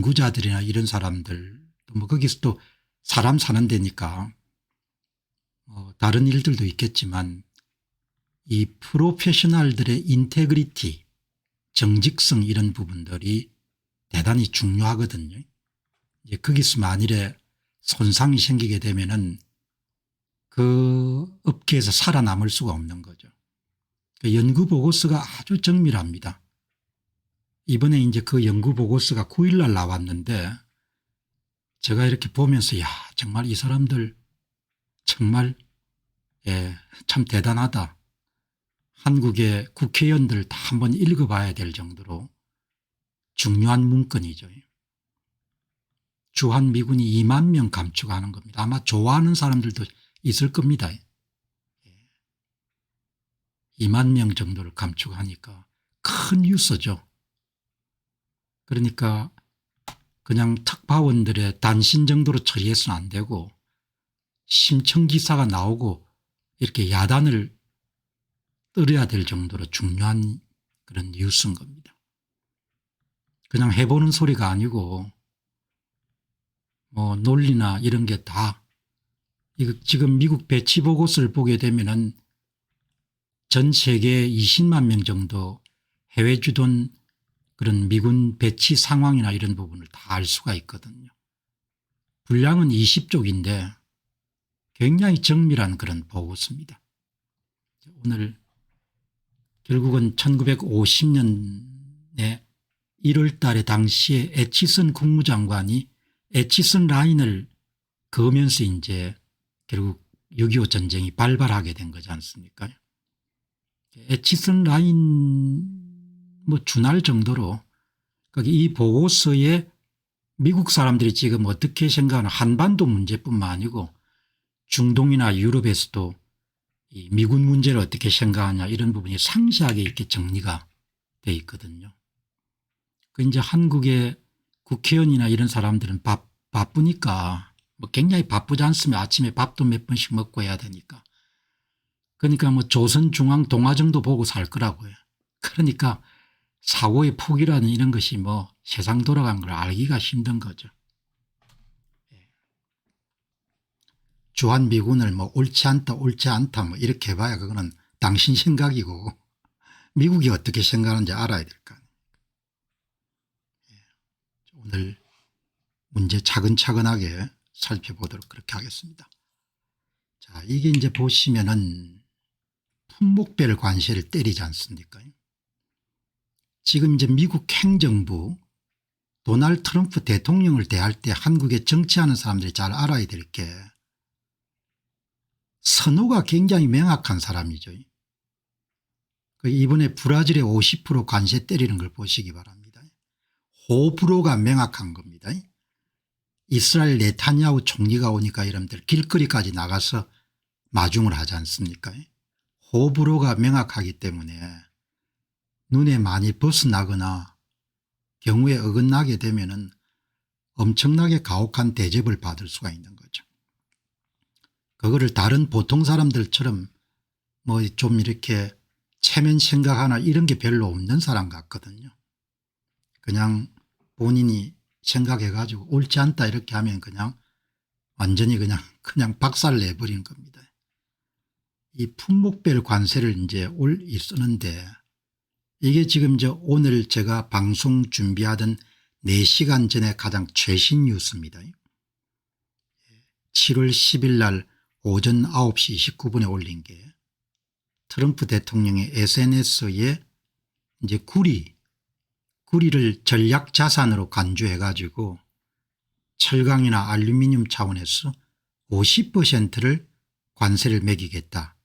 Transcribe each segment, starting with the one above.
연구자들이나 이런 사람들 뭐 거기서 또 사람 사는 데니까 다른 일들도 있겠지만 이 프로페셔널들의 인테그리티 정직성 이런 부분들이 대단히 중요하거든요. 이제 거기서 만일에 손상이 생기게 되면은 그 업계에서 살아남을 수가 없는 거죠. 그 연구 보고서가 아주 정밀합니다. 이번에 이제 그 연구 보고서가 9일 날 나왔는데 제가 이렇게 보면서 야 정말 이 사람들 정말 참 대단하다. 한국의 국회의원들 다 한번 읽어봐야 될 정도로 중요한 문건이죠. 주한미군이 2만 명 감축하는 겁니다. 아마 좋아하는 사람들도 있을 겁니다. 2만 명 정도를 감축하니까 큰 뉴스죠. 그러니까 그냥 특파원들의 단신 정도로 처리해서는 안 되고 심청기사가 나오고 이렇게 야단을 떨어야 될 정도로 중요한 그런 뉴스인 겁니다. 그냥 해보는 소리가 아니고 뭐 논리나 이런 게 다 이거 지금 미국 배치 보고서를 보게 되면은 전 세계 20만 명 정도 해외 주둔 그런 미군 배치 상황이나 이런 부분을 다 알 수가 있거든요. 분량은 20쪽인데 굉장히 정밀한 그런 보고서입니다. 오늘 결국은 1950년에 1월 달에 당시에 애치슨 국무장관이 애치슨 라인을 그으면서 이제 결국 6.25 전쟁이 발발하게 된 거지 않습니까? 애치슨 라인 뭐 준할 정도로 이 보고서에 미국 사람들이 지금 어떻게 생각하는 한반도 문제뿐만 아니고 중동이나 유럽에서도 이 미군 문제를 어떻게 생각하냐 이런 부분이 상세하게 이렇게 정리가 돼 있거든요. 그 이제 한국의 국회의원이나 이런 사람들은 바쁘니까 뭐 굉장히 바쁘지 않으면 아침에 밥도 몇 번씩 먹고 해야 되니까 그러니까 뭐 조선중앙 동화 정도 보고 살 거라고요. 그러니까 사고의 폭이라는 이런 것이 뭐 세상 돌아간 걸 알기가 힘든 거죠. 주한미군을 뭐 옳지 않다 뭐 이렇게 해봐야 그거는 당신 생각이고 미국이 어떻게 생각하는지 알아야 될 거 아니에요. 오늘 문제 차근차근하게 살펴보도록 그렇게 하겠습니다. 자, 이게 이제 보시면은 품목별 관세를 때리지 않습니까? 지금 이제 미국 행정부 도널드 트럼프 대통령을 대할 때 한국에 정치하는 사람들이 잘 알아야 될 게 선호가 굉장히 명확한 사람이죠. 이번에 브라질에 50% 관세 때리는 걸 보시기 바랍니다. 호불호가 명확한 겁니다. 이스라엘 네타냐후 총리가 오니까 여러분들 길거리까지 나가서 마중을 하지 않습니까? 호불호가 명확하기 때문에 눈에 많이 벗어나거나 경우에 어긋나게 되면은 엄청나게 가혹한 대접을 받을 수가 있는 거죠. 그거를 다른 보통 사람들처럼 뭐 좀 이렇게 체면 생각하나 이런 게 별로 없는 사람 같거든요. 그냥 본인이 생각해 가지고 옳지 않다 이렇게 하면 그냥 완전히 그냥 박살 내버리는 겁니다. 이 품목별 관세를 이제 쓰는데 이게 지금 오늘 제가 방송 준비하던 4시간 전에 가장 최신 뉴스입니다. 7월 10일 날 오전 9시 29분에 올린 게 트럼프 대통령의 SNS에 이제 구리를 전략 자산으로 간주해 가지고 철강이나 알루미늄 차원에서 50%를 관세를 매기겠다.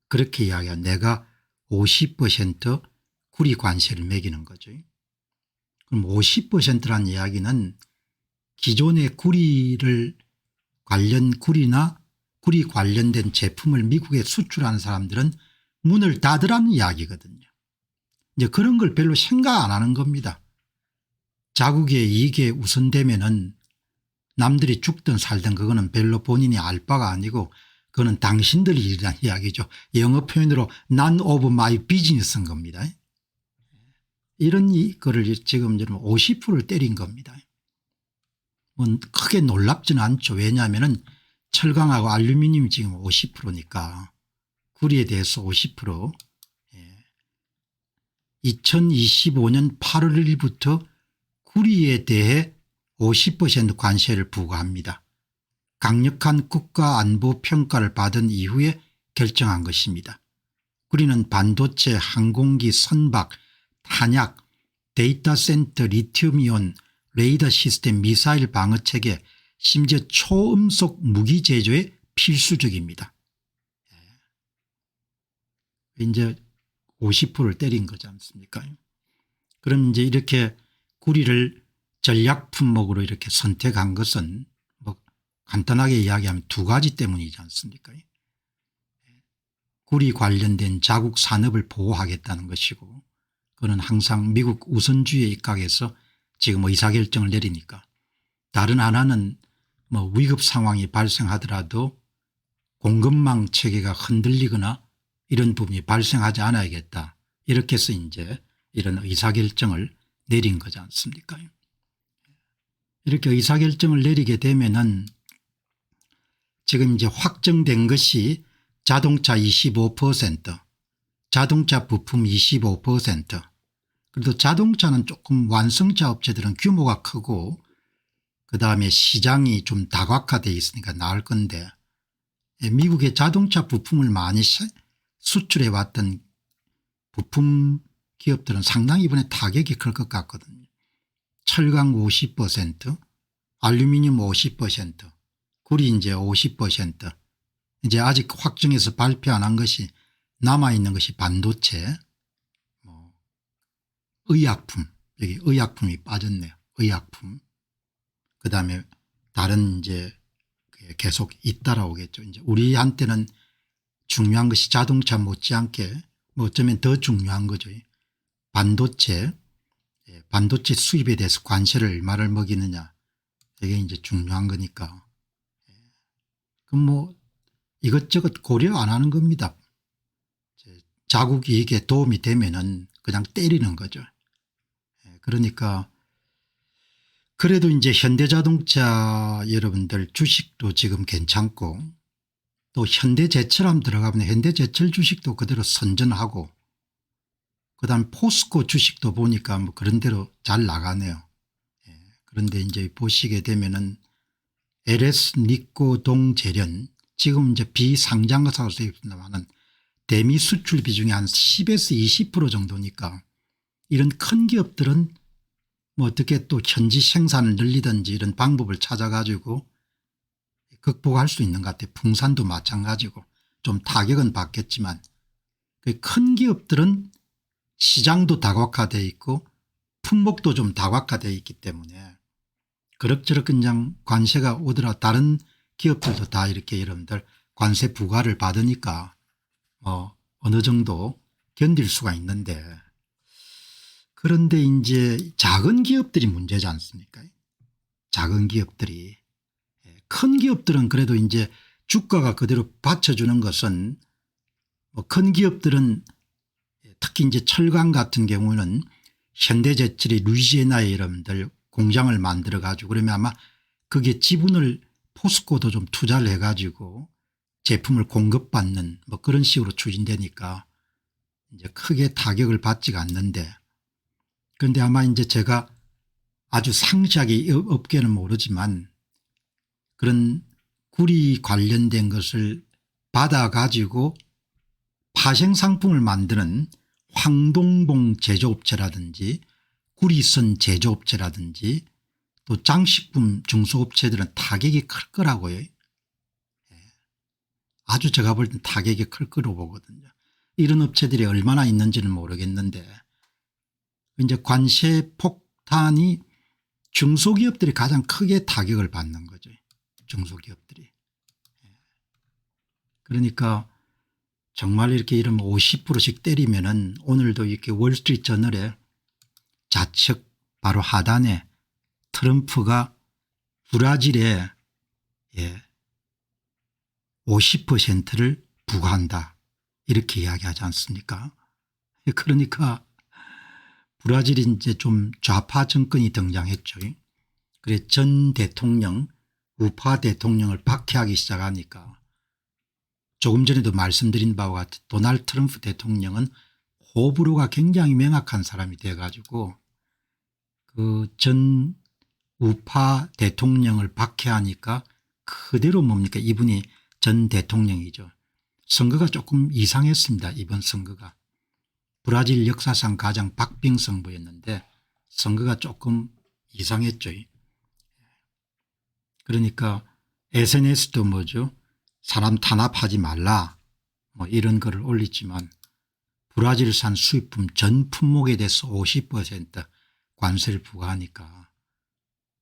그렇게 이야기한 내가 50% 구리 관세를 매기는 거죠. 그럼 50%란 이야기는 기존의 구리나 구리 관련된 제품을 미국에 수출하는 사람들은 문을 닫으라는 이야기거든요. 이제 그런 걸 별로 생각 안 하는 겁니다. 자국의 이익에 우선되면은 남들이 죽든 살든 그거는 별로 본인이 알 바가 아니고 그거는 당신들 일이라는 이야기죠. 영어 표현으로 none of my business인 겁니다. 이런 거를 지금 50%를 때린 겁니다. 뭐 크게 놀랍지는 않죠. 왜냐하면 철강하고 알루미늄이 지금 50%니까 구리에 대해서 50%. 2025년 8월 1일부터 구리에 대해 50% 관세를 부과합니다. 강력한 국가안보평가를 받은 이후에 결정한 것입니다. 구리는 반도체, 항공기, 선박, 탄약, 데이터 센터, 리튬이온, 레이더 시스템, 미사일 방어체계, 심지어 초음속 무기 제조에 필수적입니다. 이제 50%를 때린 거지 않습니까? 그럼 이제 이렇게 구리를 전략 품목으로 이렇게 선택한 것은 뭐 간단하게 이야기하면 두 가지 때문이지 않습니까? 구리 관련된 자국 산업을 보호하겠다는 것이고, 그는 항상 미국 우선주의에 입각해서 지금 의사결정을 내리니까, 다른 하나는 뭐 위급 상황이 발생하더라도 공급망 체계가 흔들리거나 이런 부분이 발생하지 않아야겠다, 이렇게 해서 이제 이런 의사결정을 내린 거지 않습니까? 이렇게 의사결정을 내리게 되면은 지금 이제 확정된 것이 자동차 25%, 자동차 부품 25%. 그래도 자동차는 조금 완성차 업체들은 규모가 크고 그다음에 시장이 좀 다각화되어 있으니까 나을 건데, 미국의 자동차 부품을 많이 수출해 왔던 부품 기업들은 상당히 이번에 타격이 클 것 같거든요. 철강 50%, 알루미늄 50%, 구리 이제 50%. 이제 아직 확정해서 발표 안 한 것이, 남아있는 것이 반도체, 뭐 의약품, 여기 의약품이 빠졌네요. 의약품. 그다음에 다른 이제 계속 잇따라오겠죠. 이제 우리한테는 중요한 것이 자동차 못지않게 뭐 어쩌면 더 중요한 거죠. 반도체, 반도체 수입에 대해서 관세를 얼마를 먹이느냐, 이게 이제 중요한 거니까. 그럼 뭐 이것저것 고려 안 하는 겁니다. 자국 이익에 도움이 되면은 그냥 때리는 거죠. 그러니까 그래도 이제 현대자동차 여러분들 주식도 지금 괜찮고, 또 현대제철함 들어가면 현대제철 주식도 그대로 선전하고, 그다음 포스코 주식도 보니까 뭐 그런 대로 잘 나가네요. 그런데 이제 보시게 되면은 LS 니코동 재련, 지금 이제 비상장사로 수입합니다만은 대미 수출 비중이 한 10에서 20% 정도니까, 이런 큰 기업들은 뭐 어떻게 또 현지 생산을 늘리든지 이런 방법을 찾아 가지고 극복할 수 있는 것 같아요. 풍산도 마찬가지고 좀 타격은 받겠지만, 큰 기업들은 시장도 다각화되어 있고 품목도 좀 다각화되어 있기 때문에 그럭저럭 그냥 관세가 오더라 다른 기업들도 다 이렇게 여러분들 관세 부과를 받으니까 뭐 어느 정도 견딜 수가 있는데, 그런데 이제 작은 기업들이 문제지 않습니까? 작은 기업들이. 큰 기업들은 그래도 이제 주가가 그대로 받쳐주는 것은, 뭐 큰 기업들은 특히 이제 철강 같은 경우는 현대제철이 루이지애나에 여러분들 공장을 만들어 가지고, 그러면 아마 그게 지분을 포스코도 좀 투자를 해 가지고 제품을 공급받는 뭐 그런 식으로 추진되니까 이제 크게 타격을 받지가 않는데, 그런데 아마 이제 제가 아주 상세하게 업계는 모르지만 그런 구리 관련된 것을 받아 가지고 파생 상품을 만드는 황동봉 제조업체라든지 구리선 제조업체라든지 또 장식품 중소업체들은 타격이 클 거라고요. 아주 제가 볼 땐 타격이 클 거라고 보거든요. 이런 업체들이 얼마나 있는지는 모르겠는데, 이제 관세 폭탄이 중소기업들이 가장 크게 타격을 받는 거죠. 중소기업들이. 그러니까 정말 이렇게 이러면 50%씩 때리면은, 오늘도 이렇게 월스트리트 저널에 좌측 바로 하단에 트럼프가 브라질에 50%를 부과한다, 이렇게 이야기하지 않습니까? 그러니까 브라질이 이제 좀 좌파 정권이 등장했죠. 그래 전 대통령 우파 대통령을 박해하기 시작하니까 조금 전에도 말씀드린 바와 같이 도널드 트럼프 대통령은 호불호가 굉장히 명확한 사람이 돼 가지고 그 전 우파 대통령을 박해하니까 그대로 뭡니까 이분이 전 대통령이죠. 선거가 조금 이상했습니다. 이번 선거가. 브라질 역사상 가장 박빙선거였는데 선거가 조금 이상했죠. 그러니까 SNS도 뭐죠. 사람 탄압하지 말라 뭐 이런 글을 올리지만 브라질산 수입품 전 품목에 대해서 50% 관세를 부과하니까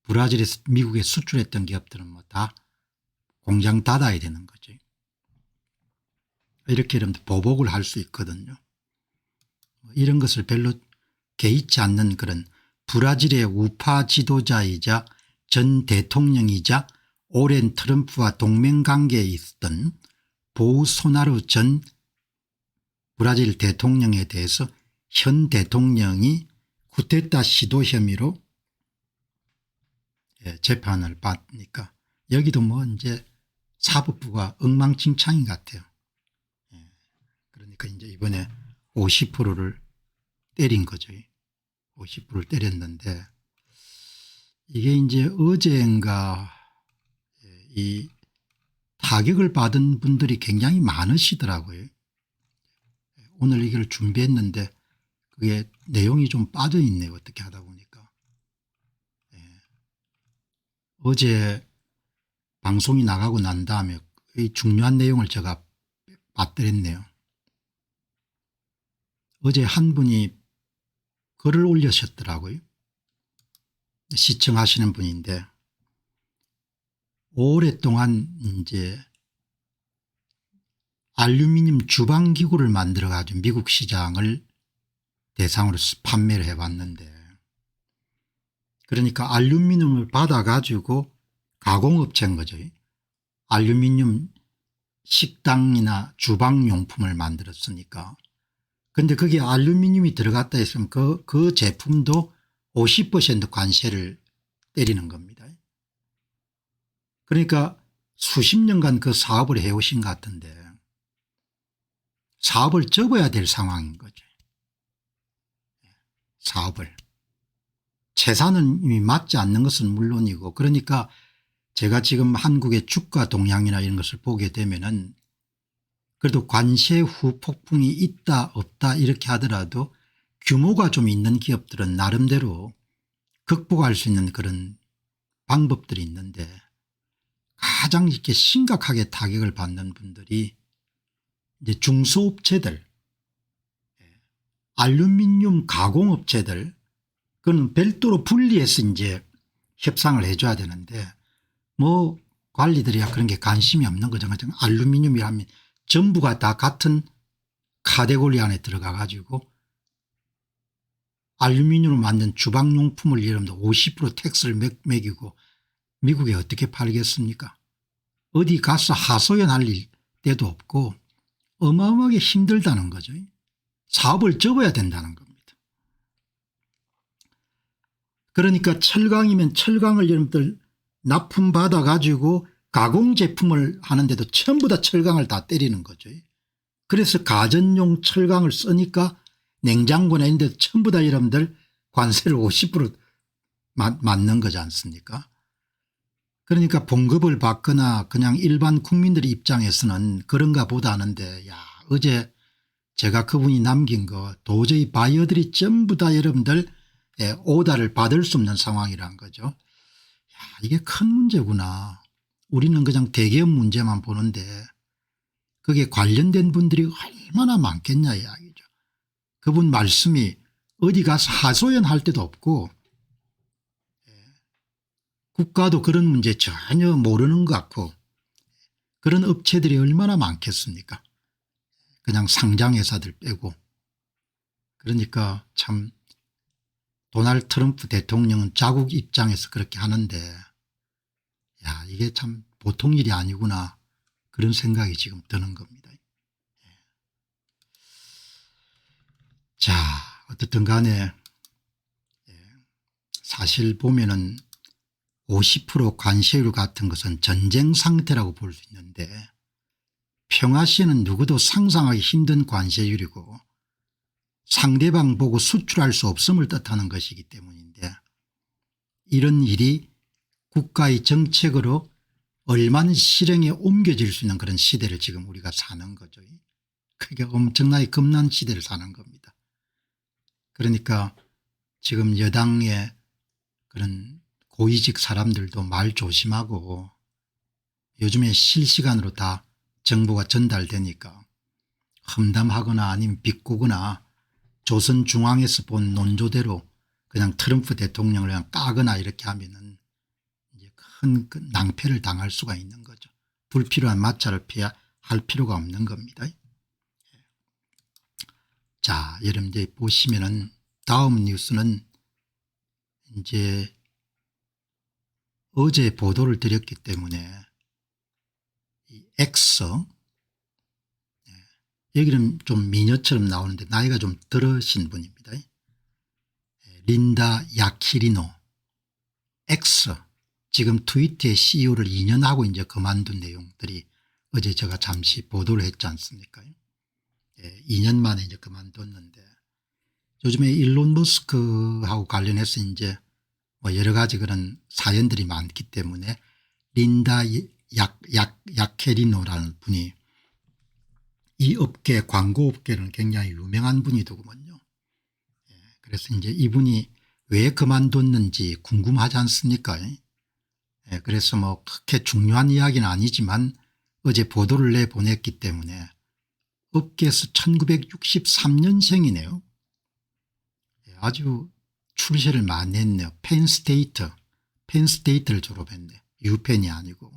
브라질에서 미국에 수출했던 기업들은 뭐 다 공장 닫아야 되는 거죠. 이렇게 이러면 보복을 할 수 있거든요. 이런 것을 별로 개의치 않는 그런 브라질의 우파 지도자이자 전 대통령이자 오랜 트럼프와 동맹관계에 있었던 보우소나루 전 브라질 대통령에 대해서 현 대통령이 쿠데타 시도 혐의로 재판을 받으니까 여기도 뭐 이제 사법부가 엉망진창인 것 같아요. 그러니까 이제 이번에 50%를 때린 거죠. 50%를 때렸는데 이게 이제 어제인가 이 타격을 받은 분들이 굉장히 많으시더라고요. 오늘 이걸 준비했는데 그게 내용이 좀 빠져 있네요. 어떻게 하다 보니까. 어제 방송이 나가고 난 다음에 이 중요한 내용을 제가 빠뜨렸네요. 어제 한 분이 글을 올리셨더라고요. 시청하시는 분인데 오랫동안 이제 알루미늄 주방기구를 만들어 가지고 미국 시장을 대상으로 판매를 해왔는데 그러니까 알루미늄을 받아 가지고 가공업체인 거죠. 알루미늄 식당이나 주방용품을 만들었으니까. 그런데 거기에 알루미늄이 들어갔다 했으면 그 제품도 50% 관세를 때리는 겁니다. 그러니까 수십 년간 그 사업을 해오신 것 같은데 사업을 접어야 될 상황인 거죠. 사업을. 채사는 이미 맞지 않는 것은 물론이고 그러니까 제가 지금 한국의 주가 동향이나 이런 것을 보게 되면은 그래도 관세 후 폭풍이 있다 없다 이렇게 하더라도 규모가 좀 있는 기업들은 나름대로 극복할 수 있는 그런 방법들이 있는데 가장 이렇게 심각하게 타격을 받는 분들이 이제 중소업체들, 알루미늄 가공업체들, 그건 별도로 분리해서 이제 협상을 해줘야 되는데 뭐 관리들이야 그런 게 관심이 없는 거죠. 알루미늄이라면 전부가 다 같은 카테고리 안에 들어가 가지고 알루미늄으로 만든 주방용품을 여러분들 50% 텍스를 매기고 미국에 어떻게 팔겠습니까? 어디 가서 하소연할 때도 없고 어마어마하게 힘들다는 거죠. 사업을 접어야 된다는 겁니다. 그러니까 철강이면 철강을 여러분들 납품받아 가지고 가공제품을 하는데도 전부 다 철강을 다 때리는 거죠. 그래서 가전용 철강을 쓰니까 냉장고나 이런 데 전부 다 여러분들 관세를 50% 맞는 거지 않습니까? 그러니까 봉급을 받거나 그냥 일반 국민들 입장에서는 그런가 보다 하는데 야 어제 제가 그분이 남긴 거 도저히 바이어들이 전부 다 여러분들 오다를 받을 수 없는 상황이란 거죠. 야 이게 큰 문제구나. 우리는 그냥 대기업 문제만 보는데 그게 관련된 분들이 얼마나 많겠냐 이야기죠. 그분 말씀이 어디 가서 하소연할 데도 없고 국가도 그런 문제 전혀 모르는 것 같고 그런 업체들이 얼마나 많겠습니까. 그냥 상장회사들 빼고. 그러니까 참 도널드 트럼프 대통령은 자국 입장에서 그렇게 하는데 야 이게 참 보통 일이 아니구나 그런 생각이 지금 드는 겁니다. 자 어떻든 간에 사실 보면은 50% 관세율 같은 것은 전쟁 상태라고 볼 수 있는데 평화시에는 누구도 상상하기 힘든 관세율이고 상대방 보고 수출할 수 없음을 뜻하는 것이기 때문인데 이런 일이 국가의 정책으로 얼마나 실행에 옮겨질 수 있는 그런 시대를 지금 우리가 사는 거죠. 그게 엄청나게 겁난 시대를 사는 겁니다. 그러니까 지금 여당의 그런 고위직 사람들도 말 조심하고 요즘에 실시간으로 다 정보가 전달되니까 험담하거나 아니면 비꼬거나 조선중앙에서 본 논조대로 그냥 트럼프 대통령을 그냥 까거나 이렇게 하면은 이제 큰 낭패를 당할 수가 있는 거죠. 불필요한 마찰을 피할 필요가 없는 겁니다. 자, 여러분들 보시면은 다음 뉴스는 이제 어제 보도를 드렸기 때문에 이 X 여기는 좀 미녀처럼 나오는데 나이가 좀 들으신 분입니다. 린다 야키리노 X 지금 트위터의 CEO를 2년 하고 이제 그만둔 내용들이 어제 제가 잠시 보도를 했지 않습니까? 2년 만에 이제 그만뒀는데 요즘에 일론 머스크하고 관련해서 이제 뭐 여러 가지 그런 사연들이 많기 때문에 린다 야케리노라는 분이 이 업계 광고 업계는 굉장히 유명한 분이더구먼요. 그래서 이제 이분이 왜 그만뒀는지 궁금하지 않습니까? 그래서 뭐 그렇게 중요한 이야기는 아니지만 어제 보도를 내보냈기 때문에 업계에서 1963년생이네요. 아주 출세를 많이 했네요. 펜스테이트를 졸업했네. 유펜이 아니고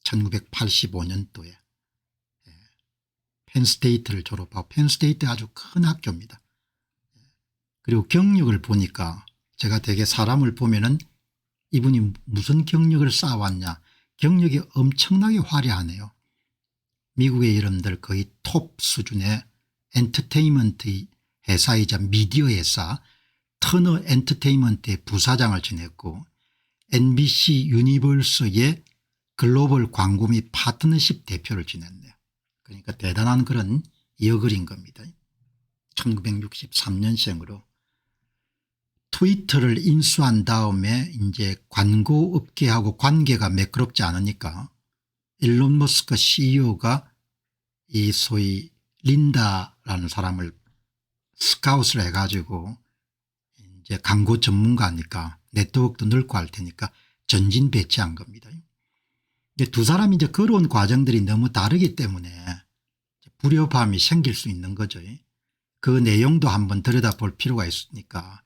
1985년도에 펜스테이트를 졸업하고 펜스테이트 아주 큰 학교입니다. 그리고 경력을 보니까 제가 되게 사람을 보면은 이분이 무슨 경력을 쌓아왔냐. 경력이 엄청나게 화려하네요. 미국의 여러분들 거의 톱 수준의 엔터테인먼트 회사이자 미디어 회사 터너 엔터테인먼트의 부사장을 지냈고 NBC 유니버스의 글로벌 광고 및 파트너십 대표를 지냈네요. 그러니까 대단한 그런 여글인 겁니다. 1963년생으로 트위터를 인수한 다음에 이제 광고 업계하고 관계가 매끄럽지 않으니까 일론 머스크 CEO가 이 소위 린다라는 사람을 스카웃을 해가지고 이제 광고 전문가니까 네트워크도 넓고 할 테니까 전진 배치한 겁니다. 근데 두 사람이 이제 걸어온 과정들이 너무 다르기 때문에 불협화음이 생길 수 있는 거죠. 그 내용도 한번 들여다볼 필요가 있으니까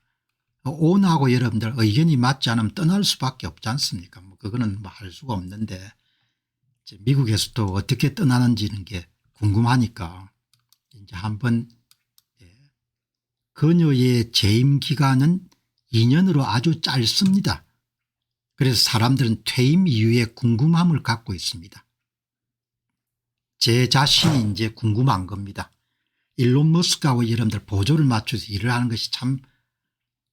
오너하고 여러분들 의견이 맞지 않으면 떠날 수밖에 없지 않습니까? 뭐 그거는 뭐 할 수가 없는데 미국에서도 어떻게 떠나는지는 게 궁금하니까 이제 한번 그녀의 재임 기간은 2년으로 아주 짧습니다. 그래서 사람들은 퇴임 이후에 궁금함을 갖고 있습니다. 제 자신이 이제 궁금한 겁니다. 일론 머스크하고 여러분들 보조를 맞춰서 일을 하는 것이 참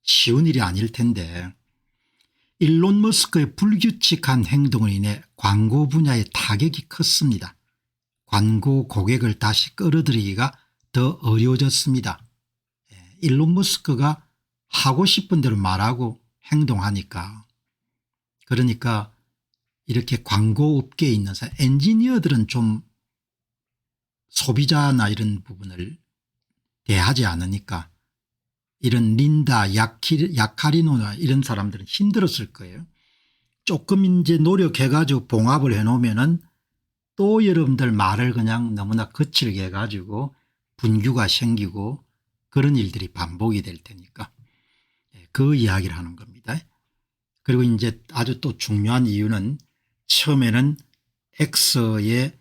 쉬운 일이 아닐 텐데 일론 머스크의 불규칙한 행동으로 인해 광고 분야의 타격이 컸습니다. 광고 고객을 다시 끌어들이기가 더 어려워졌습니다. 일론 머스크가 하고 싶은 대로 말하고 행동하니까 그러니까 이렇게 광고 업계에 있는 엔지니어들은 좀 소비자나 이런 부분을 대하지 않으니까 이런 린다 야카리노나 이런 사람들은 힘들었을 거예요. 조금 이제 노력해 가지고 봉합을 해 놓으면은 또 여러분들 말을 그냥 너무나 거칠게 해 가지고 분규가 생기고 그런 일들이 반복이 될 테니까 그 이야기를 하는 겁니다. 그리고 이제 아주 또 중요한 이유는 처음에는 X의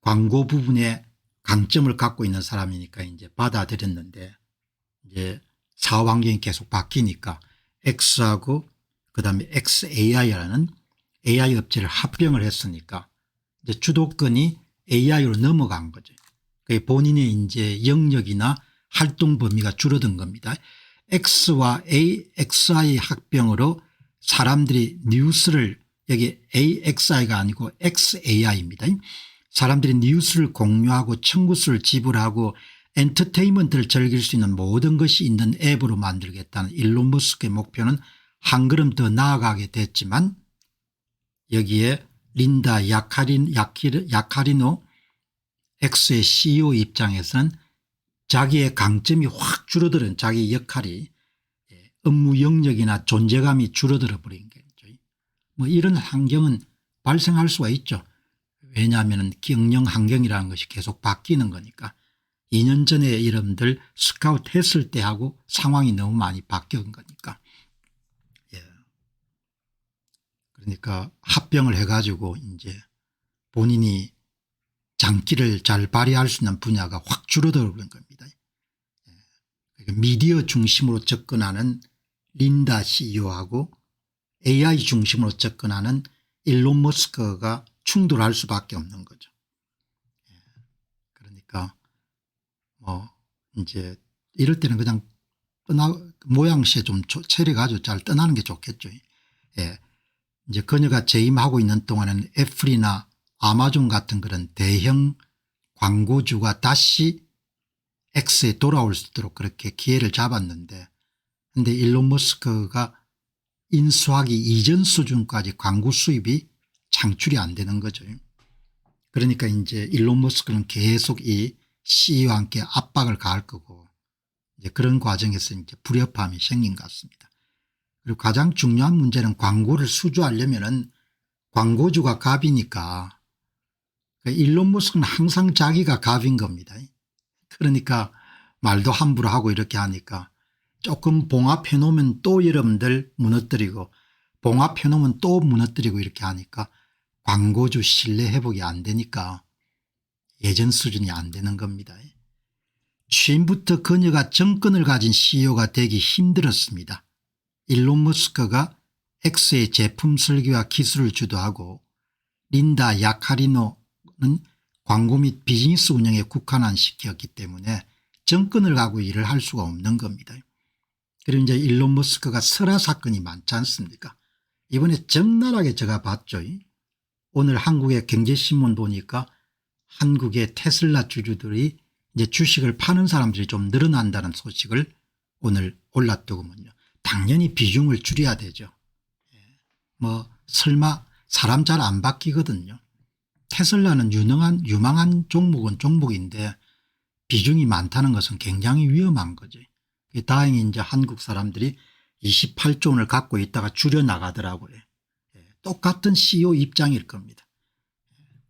광고 부분에 강점을 갖고 있는 사람이니까 이제 받아들였는데 이제 사업 환경이 계속 바뀌니까 X하고 그다음에 XAI라는 AI 업체를 합병을 했으니까 이제 주도권이 AI로 넘어간 거죠. 그 본인의 이제 영역이나 활동 범위가 줄어든 겁니다. X와 XI 합병으로 사람들이 뉴스를 여기 AXI가 아니고 XAI입니다. 사람들이 뉴스를 공유하고 청구수를 지불하고 엔터테인먼트를 즐길 수 있는 모든 것이 있는 앱으로 만들겠다는 일론 머스크의 목표는 한 걸음 더 나아가게 됐지만 여기에 린다 야카리노 X의 CEO 입장에서는 자기의 강점이 확 줄어드는 자기 역할이 업무 영역이나 존재감이 줄어들어 버린 거죠. 뭐 이런 환경은 발생할 수가 있죠. 왜냐하면 경영 환경이라는 것이 계속 바뀌는 거니까 2년 전에 여러분들 스카우트 했을 때하고 상황이 너무 많이 바뀐 거니까. 예. 그러니까 합병을 해가지고 이제 본인이 장기를 잘 발휘할 수 있는 분야가 확 줄어들어 버린 겁니다. 예. 미디어 중심으로 접근하는 린다 CEO하고 AI 중심으로 접근하는 일론 머스크가 충돌할 수밖에 없는 거죠. 예. 그러니까 뭐 이제 이럴 때는 그냥 모양새 좀 차려가지고 잘 떠나는 게 좋겠죠. 예. 이제 그녀가 재임하고 있는 동안에는 애플이나 아마존 같은 그런 대형 광고주가 다시 X에 돌아올 수 있도록 그렇게 기회를 잡았는데 그런데 일론 머스크가 인수하기 이전 수준까지 광고 수입이 창출이 안 되는 거죠. 그러니까 이제 일론 머스크는 계속 이 CEO와 함께 압박을 가할 거고 이제 그런 과정에서 이제 불협화음이 생긴 것 같습니다. 그리고 가장 중요한 문제는 광고를 수주하려면은 광고주가 갑이니까 일론 머스크는 항상 자기가 갑인 겁니다. 그러니까 말도 함부로 하고 이렇게 하니까 조금 봉합해 놓으면 또 여러분들 무너뜨리고 봉합해 놓으면 또 무너뜨리고 이렇게 하니까 광고주 신뢰 회복이 안 되니까 예전 수준이 안 되는 겁니다. 취임부터 그녀가 정권을 가진 CEO가 되기 힘들었습니다. 일론 머스크가 X의 제품 설계와 기술을 주도하고 린다 야카리노는 광고 및 비즈니스 운영에 국한한 시켰기 때문에 정권을 가고 일을 할 수가 없는 겁니다. 그리고 이제 일론 머스크가 설화 사건이 많지 않습니까? 이번에 적나라하게 제가 봤죠. 오늘 한국의 경제신문 보니까 한국의 테슬라 주주들이 이제 주식을 파는 사람들이 좀 늘어난다는 소식을 오늘 올랐더군요. 당연히 비중을 줄여야 되죠. 뭐 설마 사람 잘 안 바뀌거든요. 테슬라는 유망한 종목은 종목인데 비중이 많다는 것은 굉장히 위험한 거죠. 다행히 이제 한국 사람들이 28조 원을 갖고 있다가 줄여나가더라고요. 똑같은 CEO 입장일 겁니다.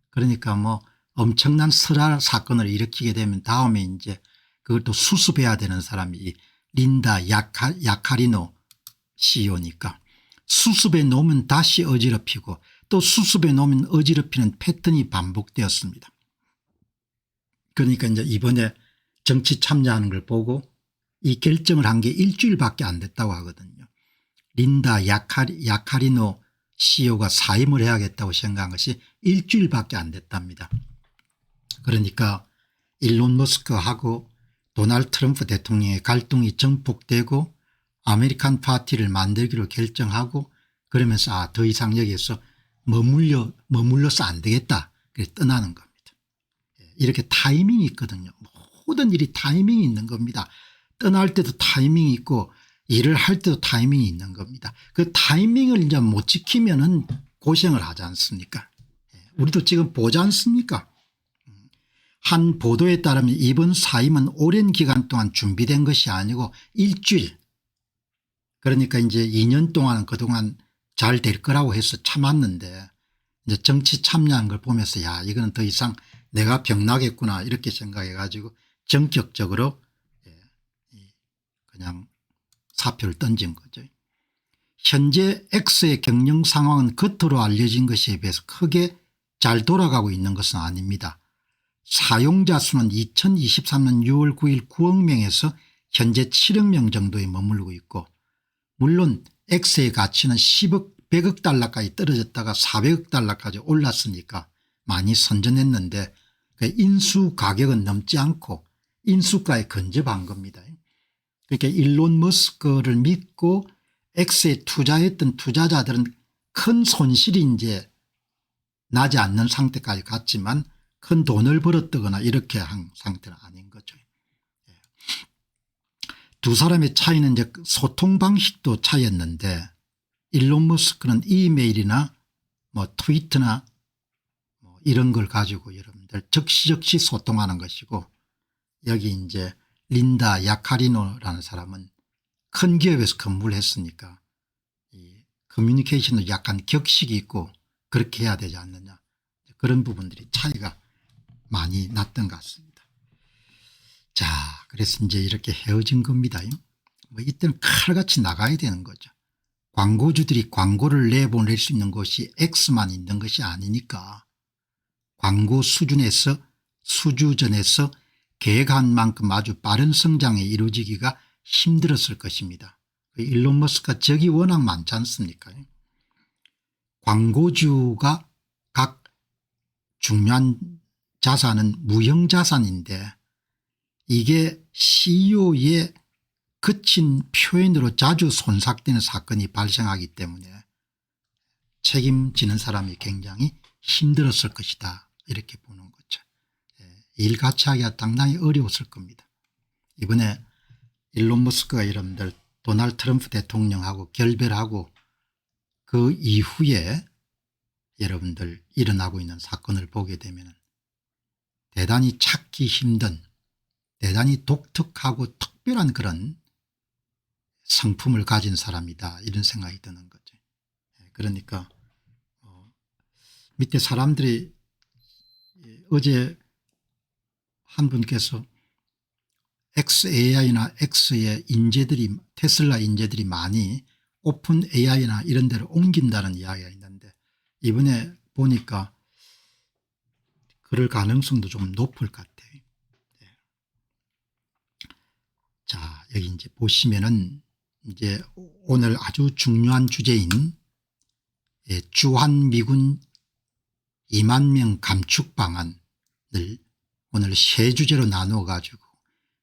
그러니까 뭐 엄청난 설화 사건을 일으키게 되면 다음에 이제 그걸 또 수습해야 되는 사람이 린다 야카리노 CEO니까 수습해 놓으면 다시 어지럽히고 또 수습해 놓으면 어지럽히는 패턴이 반복되었습니다. 그러니까 이제 이번에 정치 참여하는 걸 보고 이 결정을 한 게 일주일밖에 안 됐다고 하거든요. 린다 야카리노 CEO가 사임을 해야겠다고 생각한 것이 일주일밖에 안 됐답니다. 그러니까 일론 머스크하고 도널드 트럼프 대통령의 갈등이 증폭되고 아메리칸 파티를 만들기로 결정하고 그러면서 더 이상 여기에서 머물러서 안 되겠다. 그래서 떠나는 겁니다. 이렇게 타이밍이 있거든요. 모든 일이 타이밍이 있는 겁니다. 떠날 때도 타이밍이 있고 일을 할 때도 타이밍이 있는 겁니다. 그 타이밍을 이제 못 지키면은 고생을 하지 않습니까? 우리도 지금 보지 않습니까? 한 보도에 따르면 이번 사임은 오랜 기간 동안 준비된 것이 아니고 일주일, 그러니까 이제 2년 동안은 그동안 잘 될 거라고 해서 참았는데 이제 정치 참여한 걸 보면서 야 이거는 더 이상 내가 병나겠구나 이렇게 생각해 가지고 전격적으로 그냥 사표를 던진 거죠. 현재 X의 경영 상황은 겉으로 알려진 것에 비해서 크게 잘 돌아가고 있는 것은 아닙니다. 사용자 수는 2023년 6월 9일 9억 명에서 현재 7억 명 정도에 머물고 있고 물론 X의 가치는 10억 100억 달러까지 떨어졌다가 400억 달러까지 올랐으니까 많이 선전했는데 그 인수 가격은 넘지 않고 인수가에 근접한 겁니다. 그러니까 일론 머스크를 믿고 X에 투자했던 투자자들은 큰 손실이 이제 나지 않는 상태까지 갔지만 큰 돈을 벌었다거나 이렇게 한 상태는 아닌 거죠. 두 사람의 차이는 이제 소통 방식도 차이였는데 일론 머스크는 이메일이나 뭐 트위터나 뭐 이런 걸 가지고 여러분들 즉시 소통하는 것이고, 여기 이제 린다 야카리노라는 사람은 큰 기업에서 근무를 했으니까 이 커뮤니케이션도 약간 격식이 있고 그렇게 해야 되지 않느냐, 그런 부분들이 차이가 많이 났던 것 같습니다. 자, 그래서 이제 이렇게 헤어진 겁니다. 뭐 이때는 칼같이 나가야 되는 거죠. 광고주들이 광고를 내보낼 수 있는 곳이 X만 있는 것이 아니니까 광고 수주전에서 계획한 만큼 아주 빠른 성장에 이루어지기가 힘들었을 것입니다. 일론 머스크가 적이 워낙 많지 않습니까? 광고주가 각 중요한 자산은 무형자산인데 이게 CEO의 거친 표현으로 자주 손삭되는 사건이 발생하기 때문에 책임지는 사람이 굉장히 힘들었을 것이다, 이렇게 보는 거죠. 일 같이 하기가 상당히 어려웠을 겁니다. 이번에 일론 머스크가 여러분들 도널드 트럼프 대통령하고 결별하고 그 이후에 여러분들 일어나고 있는 사건을 보게 되면 대단히 찾기 힘든, 대단히 독특하고 특별한 그런 성품을 가진 사람이다, 이런 생각이 드는 거죠. 그러니까 밑에 사람들이 어제 한 분께서 XAI나 X의 인재들이, 테슬라 인재들이 많이 오픈 AI나 이런 데로 옮긴다는 이야기가 있는데 이번에 보니까 그럴 가능성도 좀 높을 것 같아요. 자, 여기 이제 보시면은 이제 오늘 아주 중요한 주제인 주한미군 2만 명 감축 방안을 오늘 세 주제로 나누어 가지고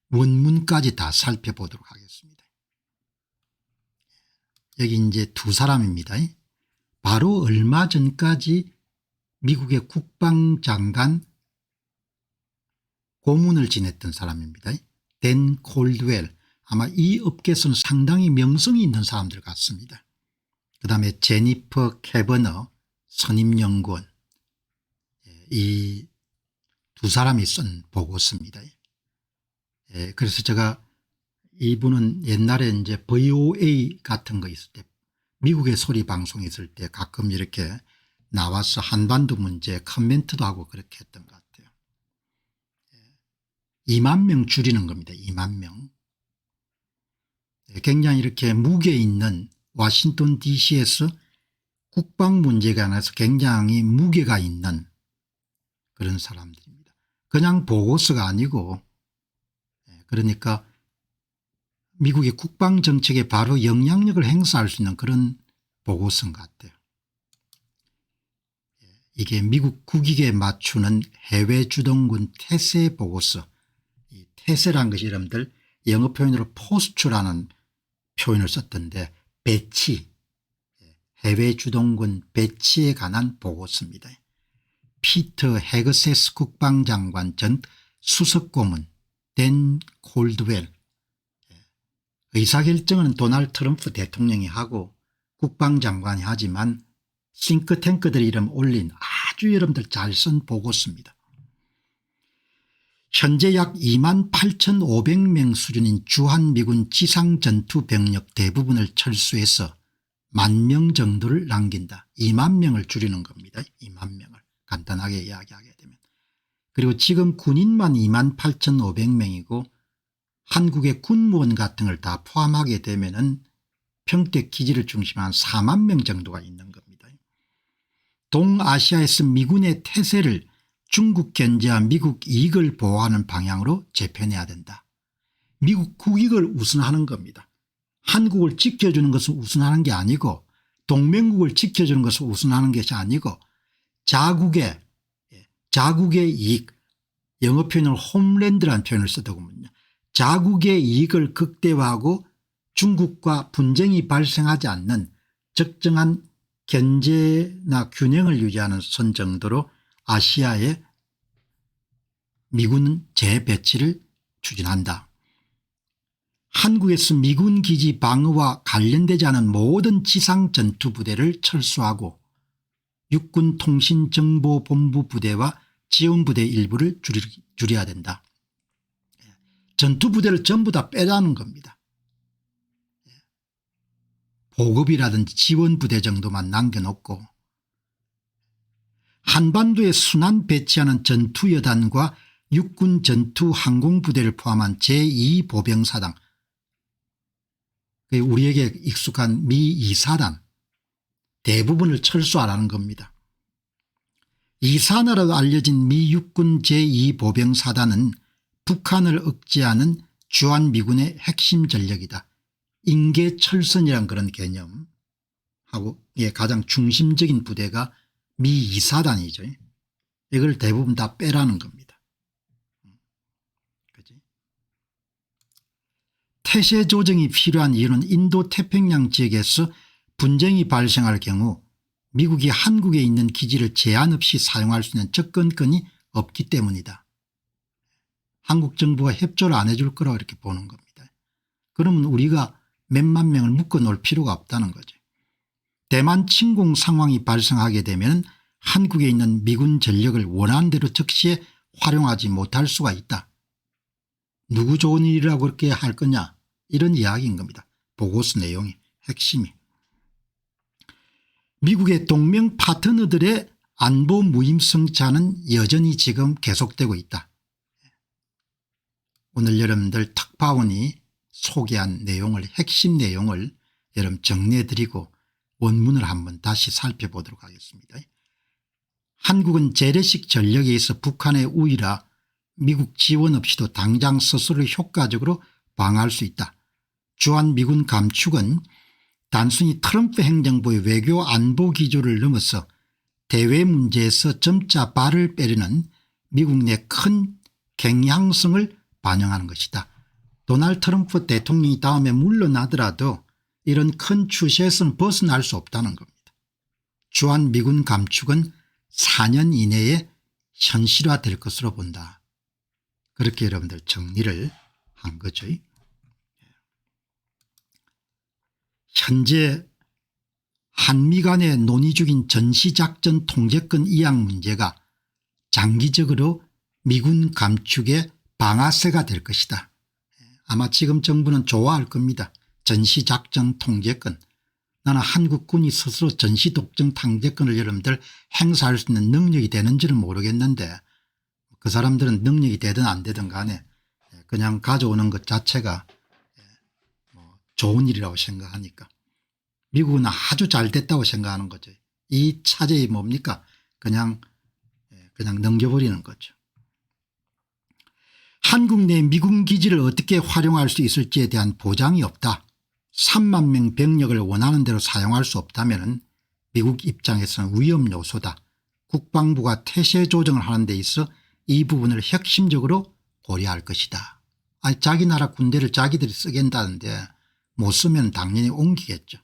원문까지 다 살펴보도록 하겠습니다. 여기 이제 두 사람입니다. 바로 얼마 전까지 미국의 국방장관 고문을 지냈던 사람입니다. 댄 콜드웰, 아마 이 업계에서는 상당히 명성이 있는 사람들 같습니다. 그다음에 제니퍼 캐버너 선임연구원, 이 두 사람이 쓴 보고서입니다. 그래서 제가 이분은 옛날에 이제 VOA 같은 거 있을 때, 미국의 소리 방송 있을 때 가끔 이렇게 나와서 한반도 문제 커멘트도 하고 그렇게 했던 것 같아요. 2만 명 줄이는 겁니다. 2만 명. 굉장히 이렇게 무게 있는 워싱턴 DC에서 국방 문제에 관해서 굉장히 무게가 있는 그런 사람들입니다. 그냥 보고서가 아니고, 그러니까 미국의 국방 정책에 바로 영향력을 행사할 수 있는 그런 보고서인 것 같아요. 이게 미국 국익에 맞추는 해외 주동군 태세 보고서. 이 태세란 것이 여러분들 영어 표현으로 포스트라는 표현을 썼던데 배치, 해외 주동군 배치에 관한 보고서입니다. 피터 헤그세스 국방장관 전 수석고문 댄 콜드웰, 의사결정은 도널드 트럼프 대통령이 하고 국방장관이 하지만 싱크탱크들 이름 올린 아주 여러분들 잘 쓴 보고서입니다. 현재 약 28,500명 수준인 주한미군 지상전투병력 대부분을 철수해서 10,000명 정도를 남긴다. 2만 명을 줄이는 겁니다. 2만 명을 간단하게 이야기하게 되면. 그리고 지금 군인만 28,500명이고 한국의 군무원 같은 걸 다 포함하게 되면은 평택 기지를 중심한 4만 명 정도가 있는 겁니다. 동아시아에서 미군의 태세를 중국 견제와 미국 이익을 보호하는 방향으로 재편해야 된다. 미국 국익을 우선하는 겁니다. 한국을 지켜주는 것을 우선하는 게 아니고, 동맹국을 지켜주는 것을 우선하는 것이 아니고, 자국의 이익, 영어 표현을 홈랜드라는 표현을 쓰더군요. 자국의 이익을 극대화하고 중국과 분쟁이 발생하지 않는 적정한 견제나 균형을 유지하는 선 정도로 아시아에 미군 재배치를 추진한다. 한국에서 미군 기지 방어와 관련되지 않은 모든 지상 전투부대를 철수하고 육군 통신정보본부 부대와 지원부대 일부를 줄여야 된다. 전투부대를 전부 다 빼라는 겁니다. 보급이라든지 지원부대 정도만 남겨놓고 한반도에 순환 배치하는 전투여단과 육군 전투항공부대를 포함한 제2보병사당, 우리에게 익숙한 미 2사단 대부분을 철수하라는 겁니다. 이산화로 알려진 미 육군 제2보병사단은 북한을 억제하는 주한미군의 핵심 전력이다. 인계철선이란 그런 개념하고 가장 중심적인 부대가 미 2사단이죠. 이걸 대부분 다 빼라는 겁니다. 그치? 태세 조정이 필요한 이유는 인도 태평양 지역에서 분쟁이 발생할 경우 미국이 한국에 있는 기지를 제한 없이 사용할 수 있는 접근권이 없기 때문이다. 한국 정부가 협조를 안 해줄 거라고 이렇게 보는 겁니다. 그러면 우리가 몇만 명을 묶어 놓을 필요가 없다는 거죠. 대만 침공 상황이 발생하게 되면 한국에 있는 미군 전력을 원하는 대로 즉시에 활용하지 못할 수가 있다. 누구 좋은 일이라고 그렇게 할 거냐, 이런 이야기인 겁니다. 보고서 내용이 핵심이. 미국의 동맹 파트너들의 안보 무임승차는 여전히 지금 계속되고 있다. 오늘 여러분들 특파원이 소개한 내용을, 핵심 내용을 여러분 정리해 드리고 원문을 한번 다시 살펴보도록 하겠습니다. 한국은 재래식 전력에 의해서 북한의 우위라 미국 지원 없이도 당장 스스로 효과적으로 방어할 수 있다. 주한미군 감축은 단순히 트럼프 행정부의 외교 안보 기조를 넘어서 대외 문제에서 점차 발을 빼려는 미국 내 큰 경향성을 반영하는 것이다. 도널드 트럼프 대통령이 다음에 물러나더라도 이런 큰 추세에서는 벗어날 수 없다는 겁니다. 주한미군 감축은 4년 이내에 현실화될 것으로 본다. 그렇게 여러분들 정리를 한 거죠. 현재 한미 간의 논의 중인 전시작전 통제권 이양 문제가 장기적으로 미군 감축의 방아쇠가 될 것이다. 아마 지금 정부는 좋아할 겁니다. 전시작전 통제권. 나는 한국군이 스스로 전시독점 통제권을 여러분들 행사할 수 있는 능력이 되는지는 모르겠는데 그 사람들은 능력이 되든 안 되든 간에 그냥 가져오는 것 자체가 좋은 일이라고 생각하니까 미국은 아주 잘 됐다고 생각하는 거죠. 이 차제이 뭡니까? 그냥 넘겨버리는 거죠. 한국 내 미군 기지를 어떻게 활용할 수 있을지에 대한 보장이 없다. 3만 명 병력을 원하는 대로 사용할 수 없다면 미국 입장에서는 위험 요소다. 국방부가 태세 조정을 하는 데 있어 이 부분을 핵심적으로 고려할 것이다. 아니, 자기 나라 군대를 자기들이 쓰겠다는데 못 쓰면 당연히 옮기겠죠.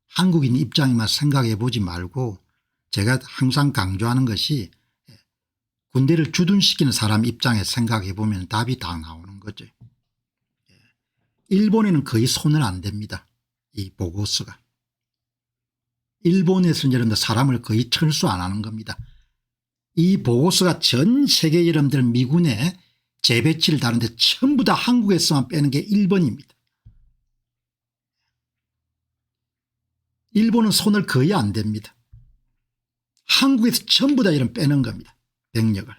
한국인 입장에만 생각해 보지 말고 제가 항상 강조하는 것이 군대를 주둔시키는 사람 입장에 생각해 보면 답이 다 나오는 거죠. 일본에는 거의 손을 안 댑니다. 이 보고서가. 일본에서는 여러분들 사람을 거의 철수 안 하는 겁니다. 이 보고서가 전 세계 여러분들 미군의 재배치를 다루는데 전부 다 한국에서만 빼는 게 1번입니다. 일본은 손을 거의 안 댑니다. 한국에서 전부 다 이런 빼는 겁니다. 병력을.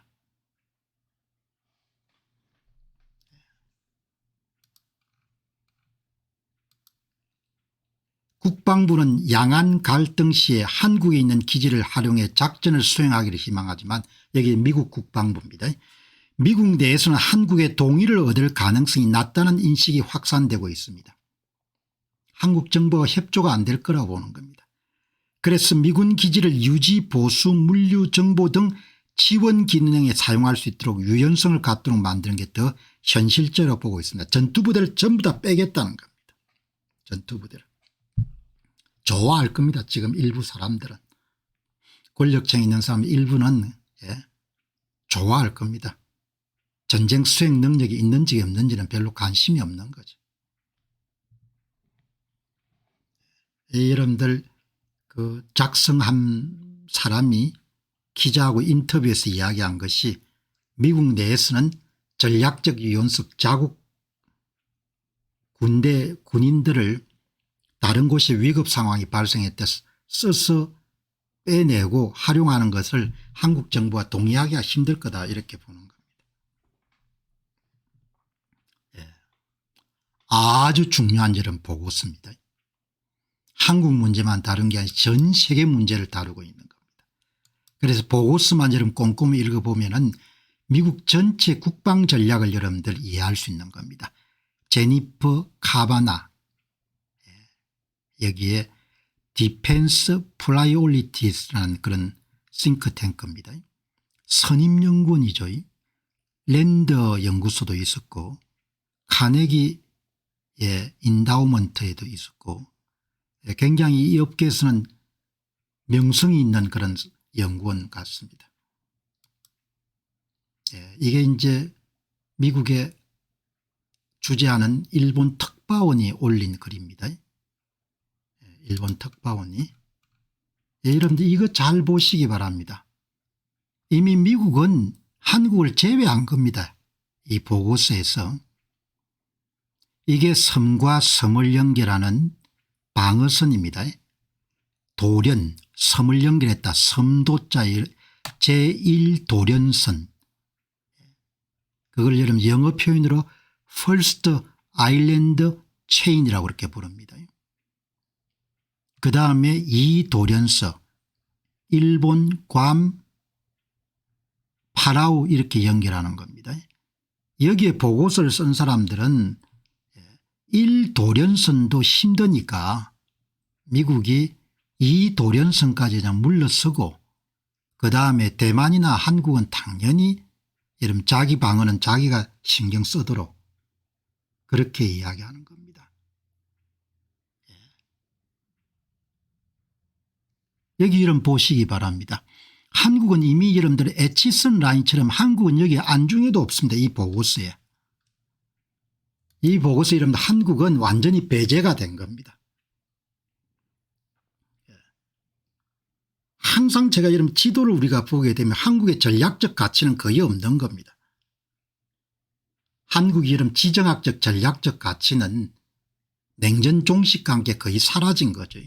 국방부는 양안 갈등 시에 한국에 있는 기지를 활용해 작전을 수행하기를 희망하지만 여기 미국 국방부입니다. 미국 내에서는 한국의 동의를 얻을 가능성이 낮다는 인식이 확산되고 있습니다. 한국 정부가 협조가 안 될 거라고 보는 겁니다. 그래서 미군 기지를 유지 보수 물류 정보 등 지원 기능에 사용할 수 있도록 유연성을 갖도록 만드는 게 더 현실적으로 보고 있습니다. 전투부대를 전부 다 빼겠다는 겁니다. 전투부대를. 좋아할 겁니다. 지금 일부 사람들은. 권력층 있는 사람 일부는 좋아할 겁니다. 전쟁 수행 능력이 있는지 없는지는 별로 관심이 없는 거죠. 여러분들 그 작성한 사람이 기자하고 인터뷰에서 이야기한 것이 미국 내에서는 전략적 유연석 자국 군인들을 다른 곳에 위급 상황이 발생했을 때 써서 빼내고 활용하는 것을 한국 정부가 동의하기가 힘들 거다 이렇게 보는 겁니다. 아주 중요한 점은 보고서입니다. 한국 문제만 다룬 게 아니라 전 세계 문제를 다루고 있는 겁니다. 그래서 보고서만 여러분 꼼꼼히 읽어보면 미국 전체 국방 전략을 여러분들 이해할 수 있는 겁니다. 제니퍼 카바나 여기에 디펜스 프라이오리티스라는 그런 싱크탱크입니다. 선임연구원이죠. 랜더 연구소도 있었고 카네기 인다우먼트에도 있었고 굉장히 이 업계에서는 명성이 있는 그런 연구원 같습니다. 이게 이제 미국에 주재하는 일본 특파원이 올린 글입니다. 일본 특파원이. 여러분들 이거 잘 보시기 바랍니다. 이미 미국은 한국을 제외한 겁니다. 이 보고서에서. 이게 섬과 섬을 연결하는 방어선입니다. 도련, 섬을 연결했다. 섬도자 제1도련선. 그걸 여러분 영어 표현으로 First Island Chain이라고 그렇게 부릅니다. 그 다음에 이 도련서 일본 괌 파라우 이렇게 연결하는 겁니다. 여기에 보고서를 쓴 사람들은 1도련선도 힘드니까 미국이 2도련선까지 그냥 물러서고 그 다음에 대만이나 한국은 당연히 여러분 자기 방어는 자기가 신경 쓰도록 그렇게 이야기하는 겁니다. 여기 이름 보시기 바랍니다. 한국은 이미 여러분들 에치슨 라인처럼 한국은 여기 안중에도 없습니다. 이 보고서에. 이 보고서 여러분들 한국은 완전히 배제가 된 겁니다. 항상 제가 여러분 지도를 우리가 보게 되면 한국의 전략적 가치는 거의 없는 겁니다. 한국이 여러분 지정학적 전략적 가치는 냉전 종식과 함께 거의 사라진 거죠.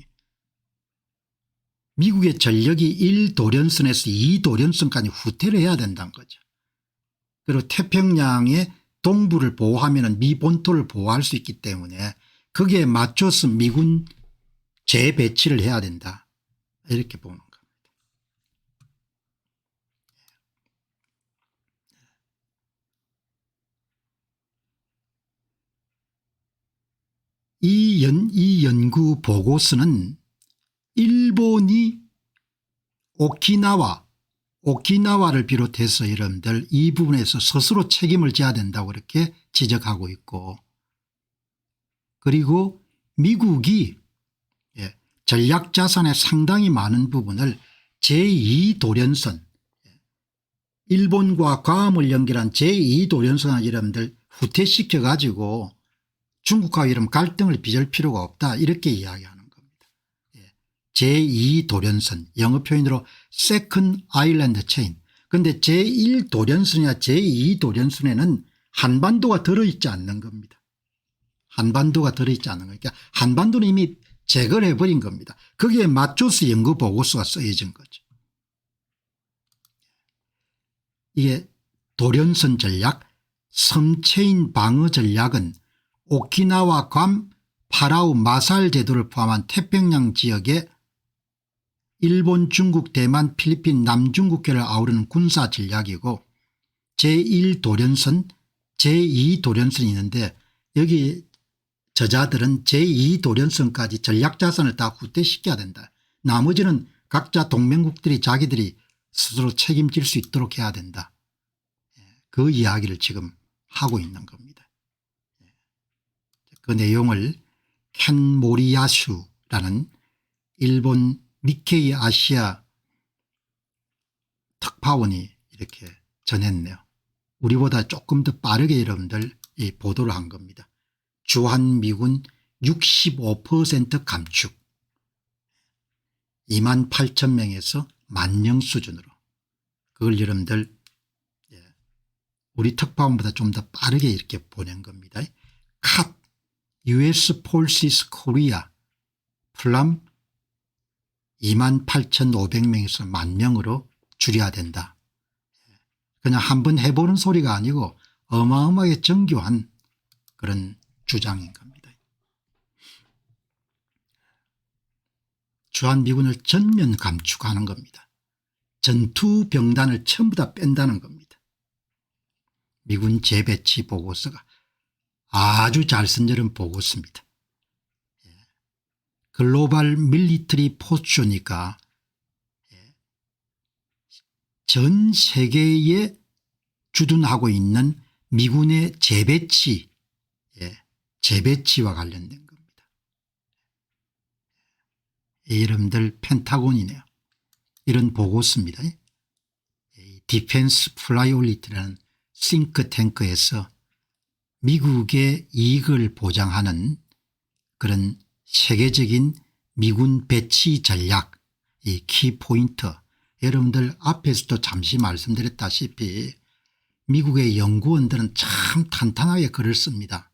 미국의 전력이 1도련선에서 2도련선까지 후퇴를 해야 된다는 거죠. 그리고 태평양의 동부를 보호하면 미 본토를 보호할 수 있기 때문에 거기에 맞춰서 미군 재배치를 해야 된다. 이렇게 보는 겁니다. 이 연구 보고서는 일본이 오키나와를 비롯해서 여러분들 이 부분에서 스스로 책임을 져야 된다고 이렇게 지적하고 있고 그리고 미국이 전략자산의 상당히 많은 부분을 제2도련선 일본과 괌을 연결한 제2도련선을 여러분들 후퇴시켜 가지고 중국과 이런 갈등을 빚을 필요가 없다 이렇게 이야기하는 겁니다. 제2도련선 영어 표현으로 Second Island Chain. 그런데 제1도련선이나 제2도련선에는 한반도가 들어있지 않는 겁니다. 한반도가 들어있지 않는 거니까 한반도는 이미 제거를 해버린 겁니다. 거기에 맞춰서 연구 보고서가 쓰여진 거죠. 이게 도련선 전략 섬체인 방어 전략은 오키나와 괌 파라우 마살 제도를 포함한 태평양 지역에 일본 중국 대만 필리핀 남중국해를 아우르는 군사 전략이고 제1도련선 제2도련선이 있는데 여기 저자들은 제2도련선까지 전략자산을 다 후퇴시켜야 된다. 나머지는 각자 동맹국들이 자기들이 스스로 책임질 수 있도록 해야 된다. 그 이야기를 지금 하고 있는 겁니다. 그 내용을 켄 모리야슈라는 일본 니케이 아시아 특파원이 이렇게 전했네요. 우리보다 조금 더 빠르게 여러분들 이 보도를 한 겁니다. 주한미군 65% 감축 28,000명에서 10,000명 수준으로 그걸 여러분들 우리 특파원보다 좀 더 빠르게 이렇게 보낸 겁니다. 컷 US Forces Korea 플럼 28,500명에서 10,000명으로 줄여야 된다. 그냥 한번 해보는 소리가 아니고 어마어마하게 정교한 그런 주장인 겁니다. 주한미군을 전면 감축하는 겁니다. 전투병단을 전부 다 뺀다는 겁니다. 미군 재배치 보고서가 아주 잘 쓴 이런 보고서입니다. 글로벌 밀리터리 포스처니까 전 세계에 주둔하고 있는 미군의 재배치와 관련된 겁니다. 여러분들 펜타곤이네요. 이런 보고서입니다. 디펜스 플라이올리티라는 싱크탱크에서 미국의 이익을 보장하는 그런 세계적인 미군 배치 전략 이 키포인트 여러분들 앞에서도 잠시 말씀드렸다시피 미국의 연구원들은 참 탄탄하게 글을 씁니다.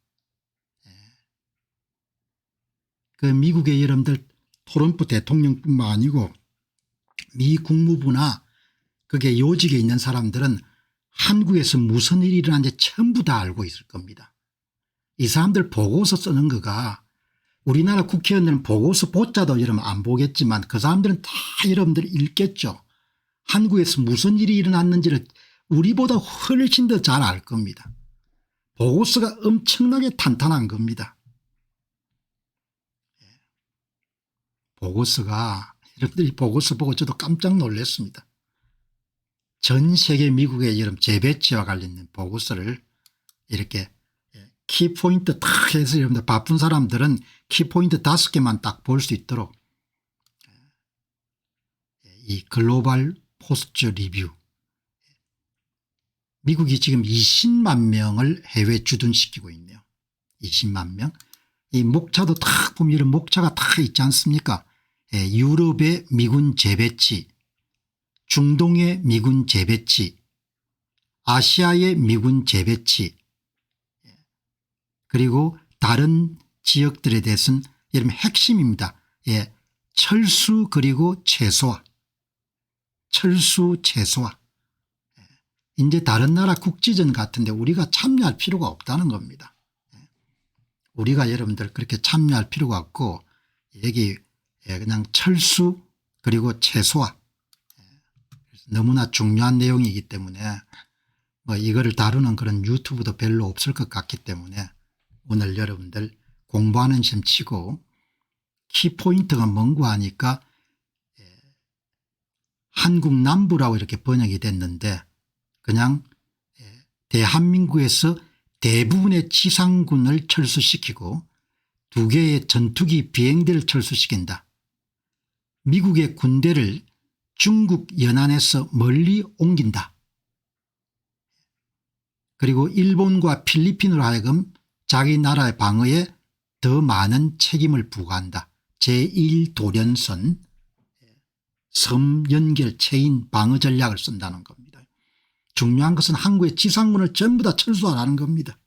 그 미국의 여러분들 트럼프 대통령뿐만 아니고 미 국무부나 그게 요직에 있는 사람들은 한국에서 무슨 일이 일어나는지 전부 다 알고 있을 겁니다. 이 사람들 보고서 쓰는 거가 우리나라 국회의원들은 보고서 보자도 여러분 안 보겠지만 그 사람들은 다 여러분들이 읽겠죠. 한국에서 무슨 일이 일어났는지를 우리보다 훨씬 더 잘 알 겁니다. 보고서가 엄청나게 탄탄한 겁니다. 보고서가 여러분들이 보고서 보고 저도 깜짝 놀랐습니다. 전 세계 미국의 여러분 재배치와 관련된 보고서를 이렇게 키포인트 딱 해서 여러분들 바쁜 사람들은 키포인트 5개만 딱 볼 수 있도록 이 글로벌 포스처 리뷰 미국이 지금 20만 명을 해외 주둔시키고 있네요. 20만 명. 이 목차도 딱 보면 이런 목차가 딱 있지 않습니까? 유럽의 미군 재배치, 중동의 미군 재배치, 아시아의 미군 재배치 그리고 다른 지역들에 대해서는 여러분 핵심입니다. 철수 그리고 최소화. 철수 최소화. 이제 다른 나라 국지전 같은데 우리가 참여할 필요가 없다는 겁니다. 우리가 여러분들 그렇게 참여할 필요가 없고 여기 그냥 철수 그리고 최소화 너무나 중요한 내용이기 때문에 뭐 이거를 다루는 그런 유튜브도 별로 없을 것 같기 때문에 오늘 여러분들 공부하는 셈 치고 키포인트가 뭔고 하니까 한국 남부라고 이렇게 번역이 됐는데 그냥 대한민국에서 대부분의 지상군을 철수시키고 2개의 전투기 비행대를 철수시킨다. 미국의 군대를 중국 연안에서 멀리 옮긴다. 그리고 일본과 필리핀으로 하여금 자기 나라의 방어에 더 많은 책임을 부과한다. 제1도련선 섬 연결 체인 방어 전략을 쓴다는 겁니다. 중요한 것은 한국의 지상군을 전부 다 철수하라는 겁니다.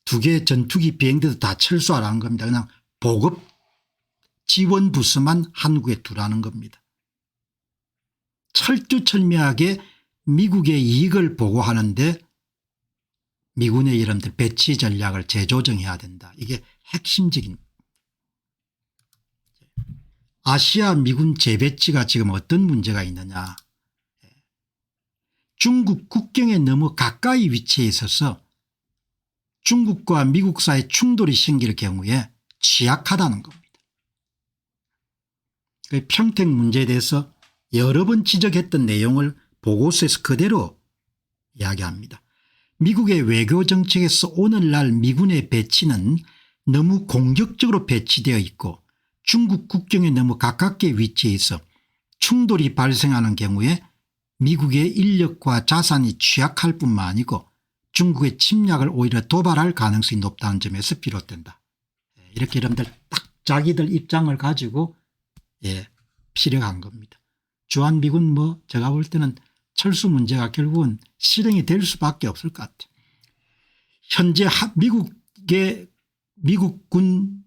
2개의 전투기 비행대도 다 철수하라는 겁니다. 그냥 보급 지원 부스만 한국에 두라는 겁니다. 철두철미하게 미국의 이익을 보고하는데 미군의 여러분들 배치 전략을 재조정해야 된다. 이게 핵심적인. 아시아 미군 재배치가 지금 어떤 문제가 있느냐. 중국 국경에 너무 가까이 위치해 있어서 중국과 미국 사이 충돌이 생길 경우에 취약하다는 겁니다. 평택 문제에 대해서 여러 번 지적했던 내용을 보고서에서 그대로 이야기합니다. 미국의 외교 정책에서 오늘날 미군의 배치는 너무 공격적으로 배치되어 있고 중국 국경에 너무 가깝게 위치해 있어 충돌이 발생하는 경우에 미국의 인력과 자산이 취약할 뿐만 아니고 중국의 침략을 오히려 도발할 가능성이 높다는 점에서 비롯된다. 이렇게 여러분들 딱 자기들 입장을 가지고 피력한 겁니다. 주한미군 뭐 제가 볼 때는 철수 문제가 결국은 실행이 될 수밖에 없을 것 같아요. 현재 미국군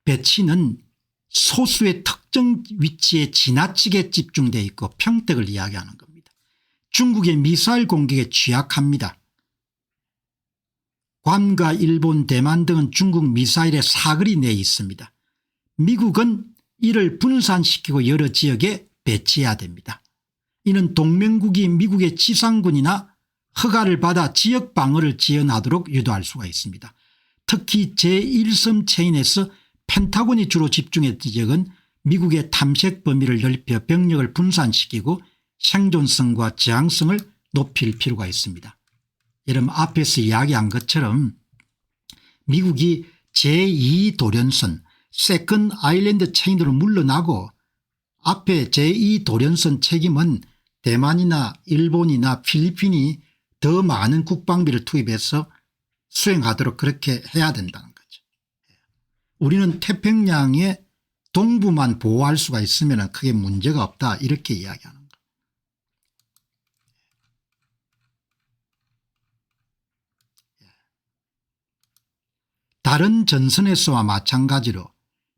배치는 소수의 특정 위치에 지나치게 집중되어 있고 평택을 이야기하는 겁니다. 중국의 미사일 공격에 취약합니다. 괌과 일본, 대만 등은 중국 미사일에 사거리 내에 있습니다. 미국은 이를 분산시키고 여러 지역에 배치해야 됩니다. 이는 동맹국이 미국의 지상군이나 허가를 받아 지역 방어를 지원하도록 유도할 수가 있습니다. 특히 제1섬 체인에서 펜타곤이 주로 집중했던 지역은 미국의 탐색 범위를 넓혀 병력을 분산시키고 생존성과 저항성을 높일 필요가 있습니다. 여러분 앞에서 이야기한 것처럼 미국이 제2도련선 세컨 아일랜드 체인으로 물러나고 앞에 제2도련선 책임은 대만이나 일본이나 필리핀이 더 많은 국방비를 투입해서 수행하도록 그렇게 해야 된다는 거죠. 우리는 태평양의 동부만 보호할 수가 있으면 크게 문제가 없다 이렇게 이야기하는 거예요. 다른 전선에서와 마찬가지로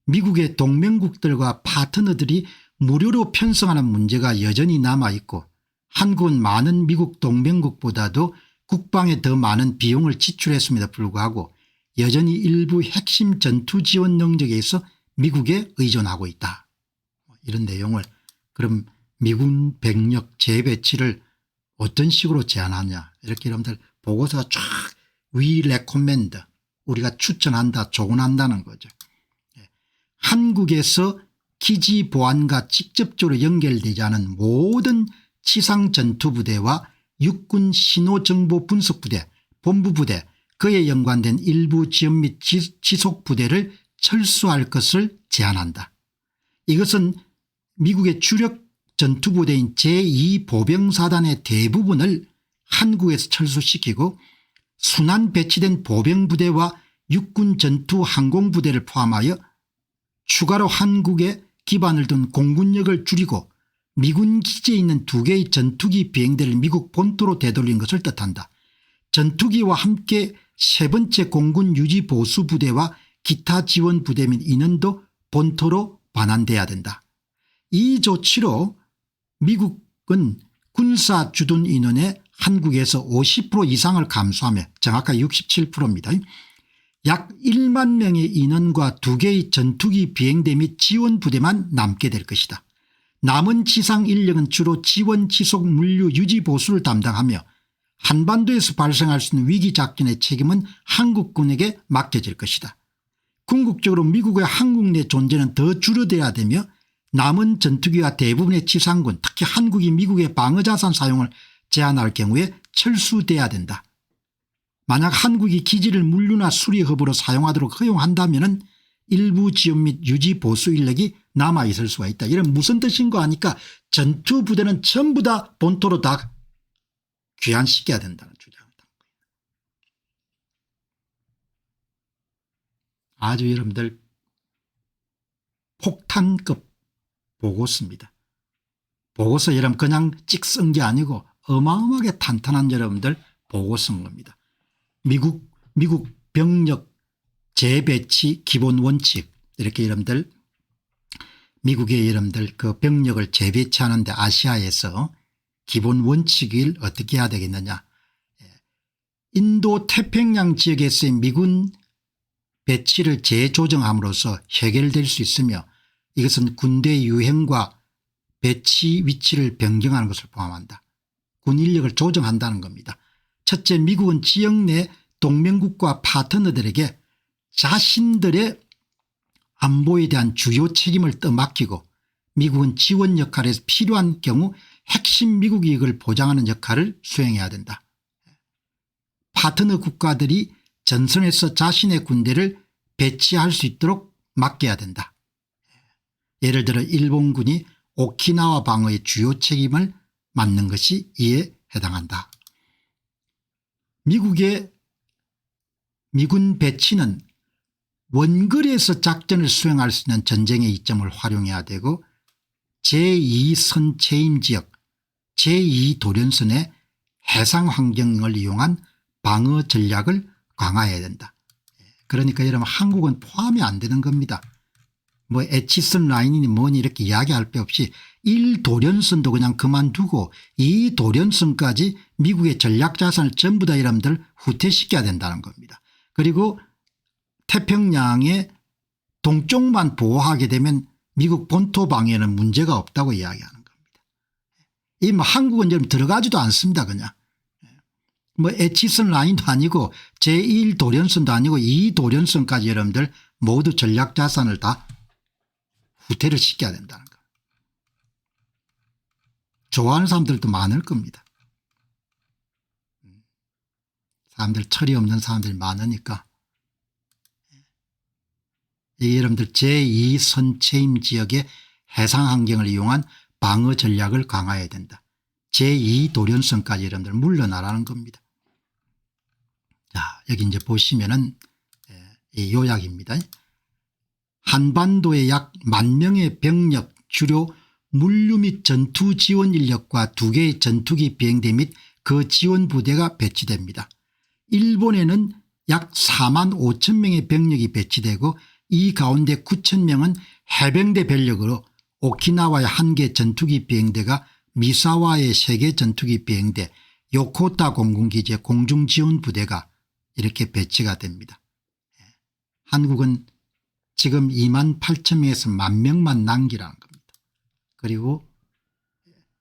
미국의 동맹국들과 파트너들이 무료로 편성하는 문제가 여전히 남아있고 한국은 많은 미국 동맹국보다도 국방에 더 많은 비용을 지출했음에도 불구하고 여전히 일부 핵심 전투 지원 능력에 있어 미국에 의존하고 있다. 이런 내용을 그럼 미군 병력 재배치를 어떤 식으로 제한하냐 이렇게 여러분들 보고서가 쫙 We recommend 우리가 추천한다 조언한다는 거죠. 한국에서 기지 보안과 직접적으로 연결되지 않은 모든 지상 전투부대와 육군 신호정보 분석부대 본부부대 그에 연관된 일부 지원 및 지속부대를 철수할 것을 제한한다. 이것은 미국의 주력 전투부대인 제2보병사단의 대부분을 한국에서 철수시키고 순환 배치된 보병부대와 육군 전투 항공부대를 포함하여 추가로 한국에 기반을 둔 공군력을 줄이고 미군 기지에 있는 2개의 전투기 비행대를 미국 본토로 되돌린 것을 뜻한다. 전투기와 함께 세 번째 공군 유지 보수 부대와 기타 지원 부대 및 인원도 본토로 반환돼야 된다. 이 조치로 미국은 군사 주둔 인원의 한국에서 50% 이상을 감소하며 정확하게 67%입니다. 약 1만 명의 인원과 2개의 전투기 비행대 및 지원 부대만 남게 될 것이다. 남은 지상 인력은 주로 지원 지속 물류 유지 보수를 담당하며 한반도에서 발생할 수 있는 위기 작전의 책임은 한국군에게 맡겨질 것이다. 궁극적으로 미국의 한국 내 존재는 더 줄어들어야 되며 남은 전투기와 대부분의 지상군 특히 한국이 미국의 방어자산 사용을 제한할 경우에 철수돼야 된다. 만약 한국이 기지를 물류나 수리 허브로 사용하도록 허용한다면 일부 지원 및 유지 보수 인력이 남아있을 수가 있다. 이런 무슨 뜻인가 하니까 전투부대는 전부 다 본토로 다 귀환시켜야 된다는 주장이다. 아주 여러분들 폭탄급 보고서입니다. 보고서 여러분 그냥 찍 쓴 게 아니고 어마어마하게 탄탄한 여러분들 보고서인 겁니다. 미국 병력 재배치 기본 원칙 이렇게 여러분들 미국의 여러분들 그 병력을 재배치하는데 아시아에서 기본 원칙을 어떻게 해야 되겠느냐. 인도 태평양 지역에서의 미군 배치를 재조정함으로써 해결될 수 있으며 이것은 군대 유형과 배치 위치를 변경하는 것을 포함한다. 군 인력을 조정한다는 겁니다. 첫째, 미국은 지역 내 동맹국과 파트너들에게 자신들의 안보에 대한 주요 책임을 떠맡기고 미국은 지원 역할에서 필요한 경우 핵심 미국 이익을 보장하는 역할을 수행해야 된다. 파트너 국가들이 전선에서 자신의 군대를 배치할 수 있도록 맡겨야 된다. 예를 들어 일본군이 오키나와 방어의 주요 책임을 맡는 것이 이에 해당한다. 미군 배치는 원거리에서 작전을 수행할 수 있는 전쟁의 이점을 활용해야 되고 제2선 체임지역 제2도련선의 해상 환경을 이용한 방어 전략을 강화해야 된다. 그러니까 여러분 한국은 포함이 안 되는 겁니다. 뭐 에치선 라인이니 뭐니 이렇게 이야기할 데 없이 1도련선도 그냥 그만두고 2도련선까지 미국의 전략자산을 전부 다 여러분들 후퇴시켜야 된다는 겁니다. 그리고 태평양의 동쪽만 보호하게 되면 미국 본토 방해는 문제가 없다고 이야기하는 겁니다. 이 뭐 한국은 좀 들어가지도 않습니다. 그냥 뭐 에치선 라인도 아니고 제1도련선도 아니고 2도련선까지 여러분들 모두 전략자산을 다 후퇴를 시켜야 된다는 거. 좋아하는 사람들도 많을 겁니다. 사람들 철이 없는 사람들이 많으니까. 여러분들 제2선 체임 지역의 해상 환경을 이용한 방어 전략을 강화해야 된다. 제2도련선까지 여러분들 물러나라는 겁니다. 자, 여기 이제 보시면은 이 요약입니다. 한반도에 약 10,000명의 병력 주로 물류 및 전투 지원 인력과 2개의 전투기 비행대 및 그 지원 부대가 배치됩니다. 일본에는 약 45,000명의 병력이 배치되고 이 가운데 9,000명은 해병대 병력으로 오키나와의 1개 전투기 비행대가 미사와의 3개 전투기 비행대 요코타 공군기지의 공중지원부대가 이렇게 배치가 됩니다. 한국은 지금 28,000명에서 10,000명만 남기라는 겁니다. 그리고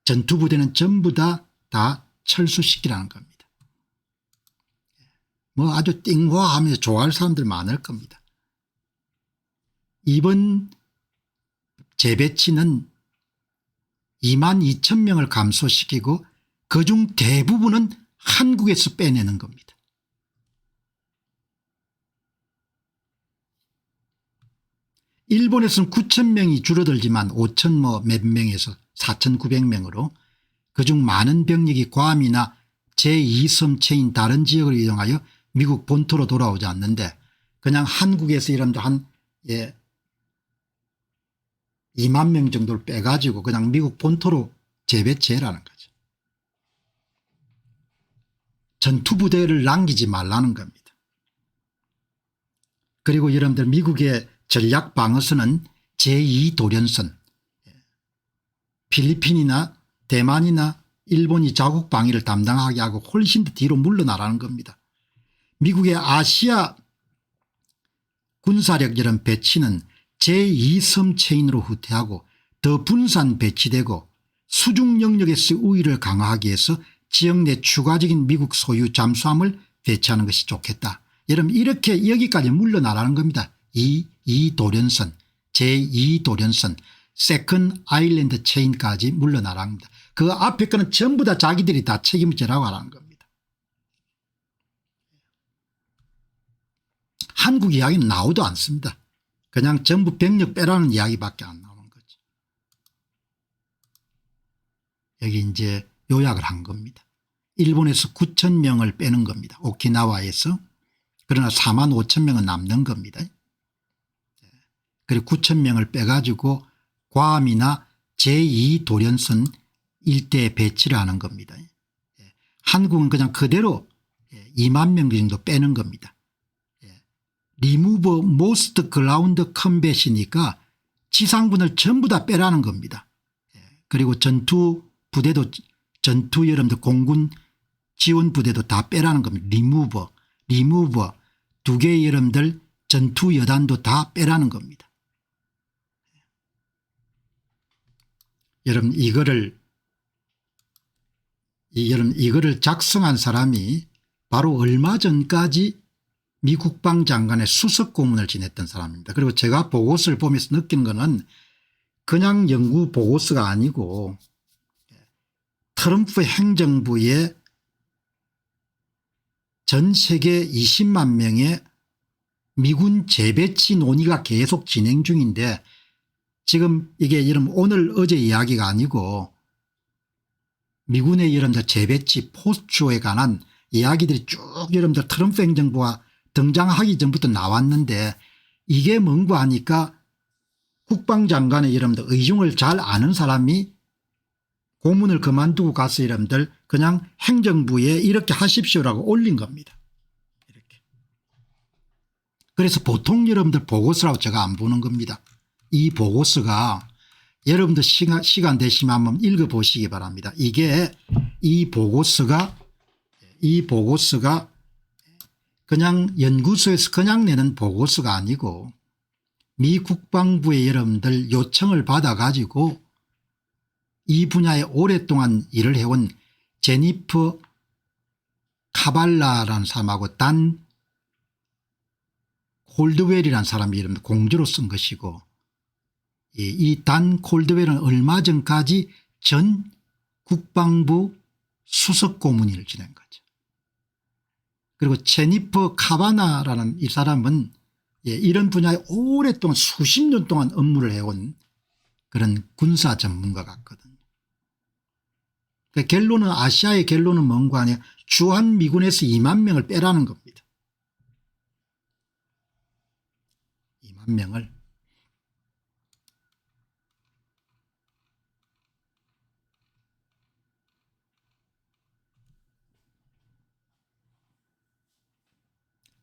전투부대는 전부 다 철수시키라는 겁니다. 뭐 아주 띵화하면서 좋아할 사람들 많을 겁니다. 이번 재배치는 22,000명을 감소시키고 그중 대부분은 한국에서 빼내는 겁니다. 일본에서는 9,000명이 줄어들지만 5,000 뭐 몇 명에서 4,900명으로 그중 많은 병력이 괌이나 제2섬체인 다른 지역으로 이동하여 미국 본토로 돌아오지 않는데 그냥 한국에서 이런들 한 2만 명 정도를 빼가지고 그냥 미국 본토로 재배치해라는 거죠. 전투부대를 남기지 말라는 겁니다. 그리고 여러분들 미국의 전략방어선은 제2도련선 필리핀이나 대만이나 일본이 자국 방위를 담당하게 하고 훨씬 더 뒤로 물러나라는 겁니다. 미국의 아시아 군사력 이런 배치는 제2섬 체인으로 후퇴하고 더 분산 배치되고 수중 영역에서 우위를 강화하기 위해서 지역 내 추가적인 미국 소유 잠수함을 배치하는 것이 좋겠다. 여러분 이렇게 여기까지 물러나라는 겁니다. 이 도련선 제2도련선 세컨 아일랜드 체인까지 물러나라는 겁니다. 그 앞에 거는 전부 다 자기들이 다 책임을 지라고 하라는 겁니다. 한국 이야기는 나오도 않습니다. 그냥 전부 병력 빼라는 이야기밖에 안 나오는 거죠. 여기 이제 요약을 한 겁니다. 일본에서 9,000명을 빼는 겁니다. 오키나와에서. 그러나 45,000명은 남는 겁니다. 그리고 9,000명을 빼가지고 괌이나 제2도련선 일대에 배치를 하는 겁니다. 한국은 그냥 그대로 2만 명 정도 빼는 겁니다. 리무버 모스트 그라운드 컴뱃이니까 지상군을 전부 다 빼라는 겁니다. 그리고 전투 부대도 전투 여러분들 공군 지원 부대도 다 빼라는 겁니다. 리무버 2개의 여러분들 전투 여단도 다 빼라는 겁니다. 여러분 이거를 작성한 사람이 바로 얼마 전까지 미 국방장관의 수석 고문을 지냈던 사람입니다. 그리고 제가 보고서를 보면서 느낀 거는 그냥 연구 보고서가 아니고 트럼프 행정부의 전 세계 20만 명의 미군 재배치 논의가 계속 진행 중인데 지금 이게 여러분 오늘 어제 이야기가 아니고 미군의 여러분들 재배치 포스트에 관한 이야기들이 쭉 여러분들 트럼프 행정부가 등장하기 전부터 나왔는데 이게 뭔가 하니까 국방장관의 여러분들 의중을 잘 아는 사람이 고문을 그만두고 가서 여러분들 그냥 행정부에 이렇게 하십시오라고 올린 겁니다. 이렇게. 그래서 보통 여러분들 보고서라고 제가 안 보는 겁니다. 이 보고서가 여러분들 시간 되시면 한번 읽어보시기 바랍니다. 이게 이 보고서가 그냥 연구소에서 그냥 내는 보고서가 아니고 미 국방부의 여러분들 요청을 받아 가지고 이 분야에 오랫동안 일을 해온 제니퍼 카발라라는 사람하고 단 콜드웰이라는 사람이 여러분들 공조로 쓴 것이고 이 단 콜드웰은 얼마 전까지 전 국방부 수석 고문을 지낸 거죠. 그리고 제니퍼 카바나라는 이 사람은 이런 분야에 오랫동안 수십 년 동안 업무를 해온 그런 군사 전문가 같거든요. 그러니까 결론은 아시아의 결론은 뭔가 하냐 주한미군에서 2만 명을 빼라는 겁니다. 2만 명을.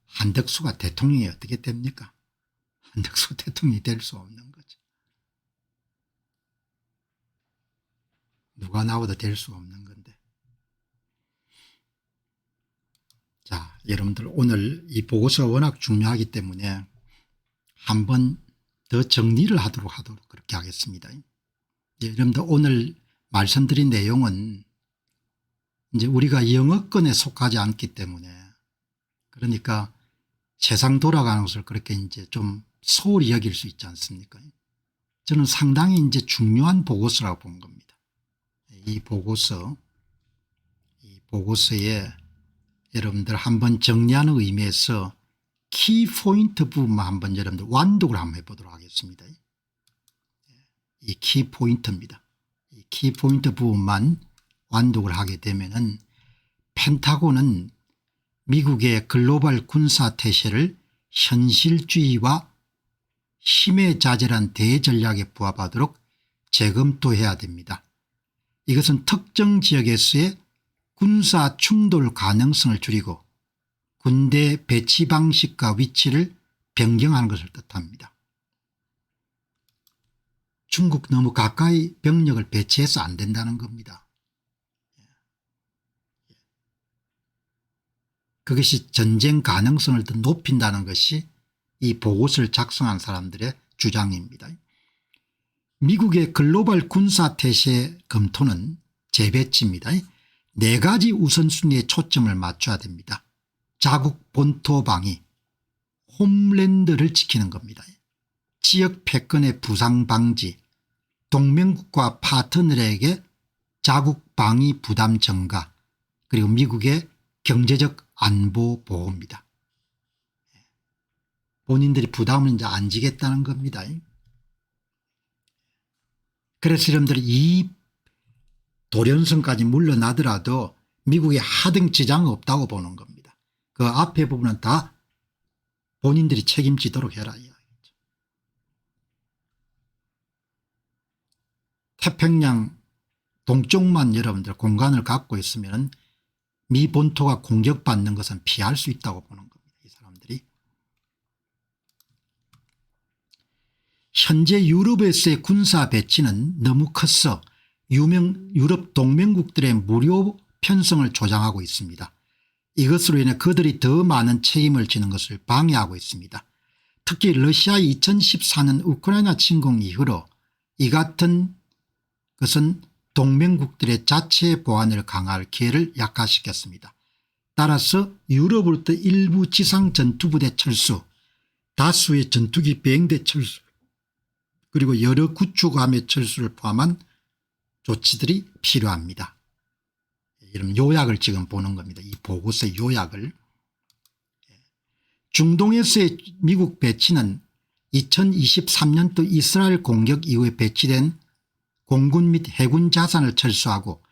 한덕수가 대통령이 어떻게 됩니까? 한덕수가 대통령이 될 수 없는 거죠. 누가 나와도 될 수 없는 건데. 자, 여러분들 오늘 이 보고서가 워낙 중요하기 때문에 한번 더 정리를 하도록 그렇게 하겠습니다. 여러분들 오늘 말씀드린 내용은 이제 우리가 영어권에 속하지 않기 때문에 그러니까 세상 돌아가는 것을 그렇게 이제 좀 소홀히 여길 수 있지 않습니까? 저는 상당히 이제 중요한 보고서라고 본 겁니다. 이 보고서에 여러분들 한번 정리하는 의미에서 키포인트 부분만 한번 여러분들 완독을 한번 해보도록 하겠습니다. 이 키포인트입니다. 이 키포인트 부분만 완독을 하게 되면은 펜타곤은 미국의 글로벌 군사 태세를 현실주의와 힘의 자젤한 대전략에 부합하도록 재검토해야 됩니다. 이것은 특정 지역에서의 군사 충돌 가능성을 줄이고 군대 배치 방식과 위치를 변경하는 것을 뜻합니다. 중국 너무 가까이 병력을 배치해서 안 된다는 겁니다. 그것이 전쟁 가능성을 더 높인다는 것이 이 보고서를 작성한 사람들의 주장입니다. 미국의 글로벌 군사태세 검토는 재배치입니다. 4가지 우선순위에 초점을 맞춰야 됩니다. 자국 본토 방위, 홈랜드를 지키는 겁니다. 지역 패권의 부상 방지, 동맹국과 파트너에게 자국 방위 부담 증가, 그리고 미국의 경제적 안보 보호입니다. 본인들이 부담을 이제 안 지겠다는 겁니다. 그래서 여러분들이 이 도련성까지 물러나더라도 미국에 하등 지장은 없다고 보는 겁니다. 그 앞에 부분은 다 본인들이 책임지도록 해라. 태평양 동쪽만 여러분들 공간을 갖고 있으면 미 본토가 공격받는 것은 피할 수 있다고 보는 겁니다. 이 사람들이. 현재 유럽에서의 군사 배치는 너무 커서 유럽 동맹국들의 무료 편성을 조장하고 있습니다. 이것으로 인해 그들이 더 많은 책임을 지는 것을 방해하고 있습니다. 특히 러시아의 2014년 우크라이나 침공 이후로 이 같은 것은 동맹국들의 자체 보안을 강화할 기회를 약화시켰습니다. 따라서 유럽으로부터 일부 지상 전투부대 철수, 다수의 전투기 비행대 철수, 그리고 여러 구축함의 철수를 포함한 조치들이 필요합니다. 이런 요약을 지금 보는 겁니다. 이 보고서의 요약을. 중동에서의 미국 배치는 2023년도 이스라엘 공격 이후에 배치된 공군 및 해군 자산을 철수하고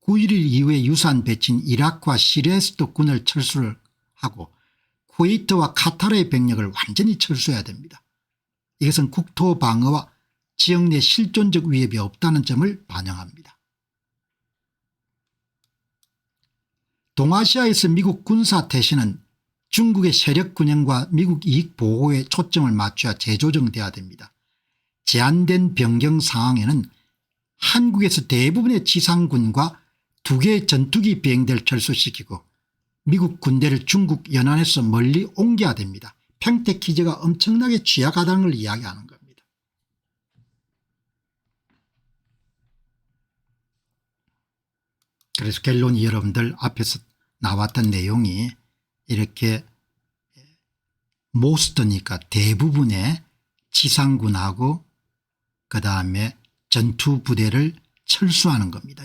9.11 이후에 유사한 배치인 이라크와 시리아에서도 군을 철수를 하고 쿠웨이트와 카타르의 병력을 완전히 철수해야 됩니다. 이것은 국토 방어와 지역 내 실존적 위협이 없다는 점을 반영합니다. 동아시아에서 미국 군사 태세는 중국의 세력 균형과 미국 이익 보호에 초점을 맞춰야 재조정돼야 됩니다. 제한된 변경 상황에는 한국에서 대부분의 지상군과 2개의 전투기 비행대를 철수시키고 미국 군대를 중국 연안에서 멀리 옮겨야 됩니다. 평택 기지가 엄청나게 취약하다는 걸 이야기하는 겁니다. 그래서 결론이 여러분들 앞에서 나왔던 내용이 이렇게 모스트니까 대부분의 지상군하고 그다음에 전투부대를 철수하는 겁니다.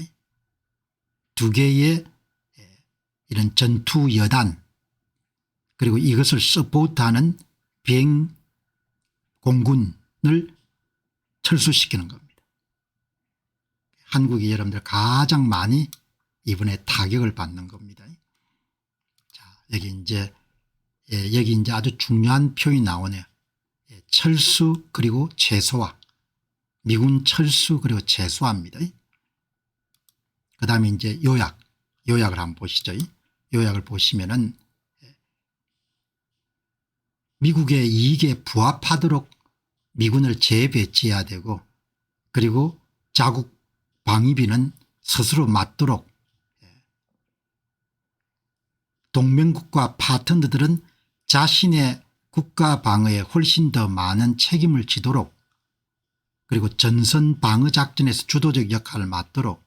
2개의 이런 전투여단 그리고 이것을 서포트하는 비행 공군을 철수시키는 겁니다. 한국이 여러분들 가장 많이 이번에 타격을 받는 겁니다. 자, 여기 이제 아주 중요한 표현이 나오네요. 철수 그리고 최소화. 미군 철수 그리고 최소화입니다. 그 다음에 이제 요약을 한번 보시죠. 요약을 보시면은 미국의 이익에 부합하도록 미군을 재배치해야 되고 그리고 자국 방위비는 스스로 맞도록 동맹국과 파트너들은 자신의 국가 방어에 훨씬 더 많은 책임을 지도록 그리고 전선 방어 작전에서 주도적 역할을 맡도록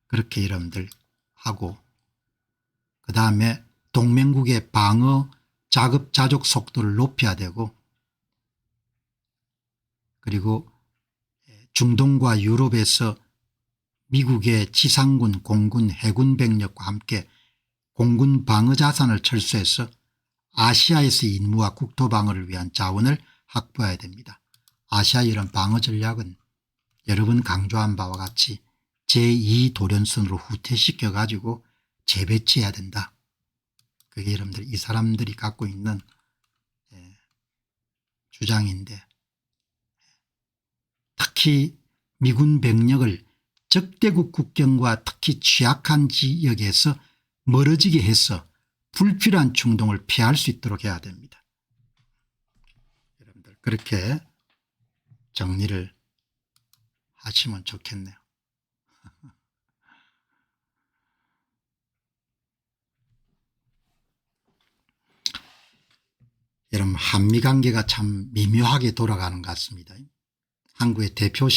그렇게 여러분들 하고 그다음에 동맹국의 방어 자급자족 속도를 높여야 되고 그리고 중동과 유럽에서 미국의 지상군 공군 해군 병력과 함께 공군 방어 자산을 철수해서 아시아에서 임무와 국토 방어를 위한 자원을 확보해야 됩니다. 아시아의 이런 방어 전략은 여러 번 강조한 바와 같이 제2도련선으로 후퇴시켜 가지고 재배치해야 된다. 그게 여러분들 이 사람들이 갖고 있는 주장인데 특히 미군 병력을 적대국 국경과 특히 취약한 지역에서 멀어지게 해서 불필요한 충동을 피할 수 있도록 해야 됩니다. 여러분들 그렇게 정리를 하시면 좋겠네요. 여러분 한미관계가 참 미묘하게 돌아가는 것 같습니다. 한국의 대표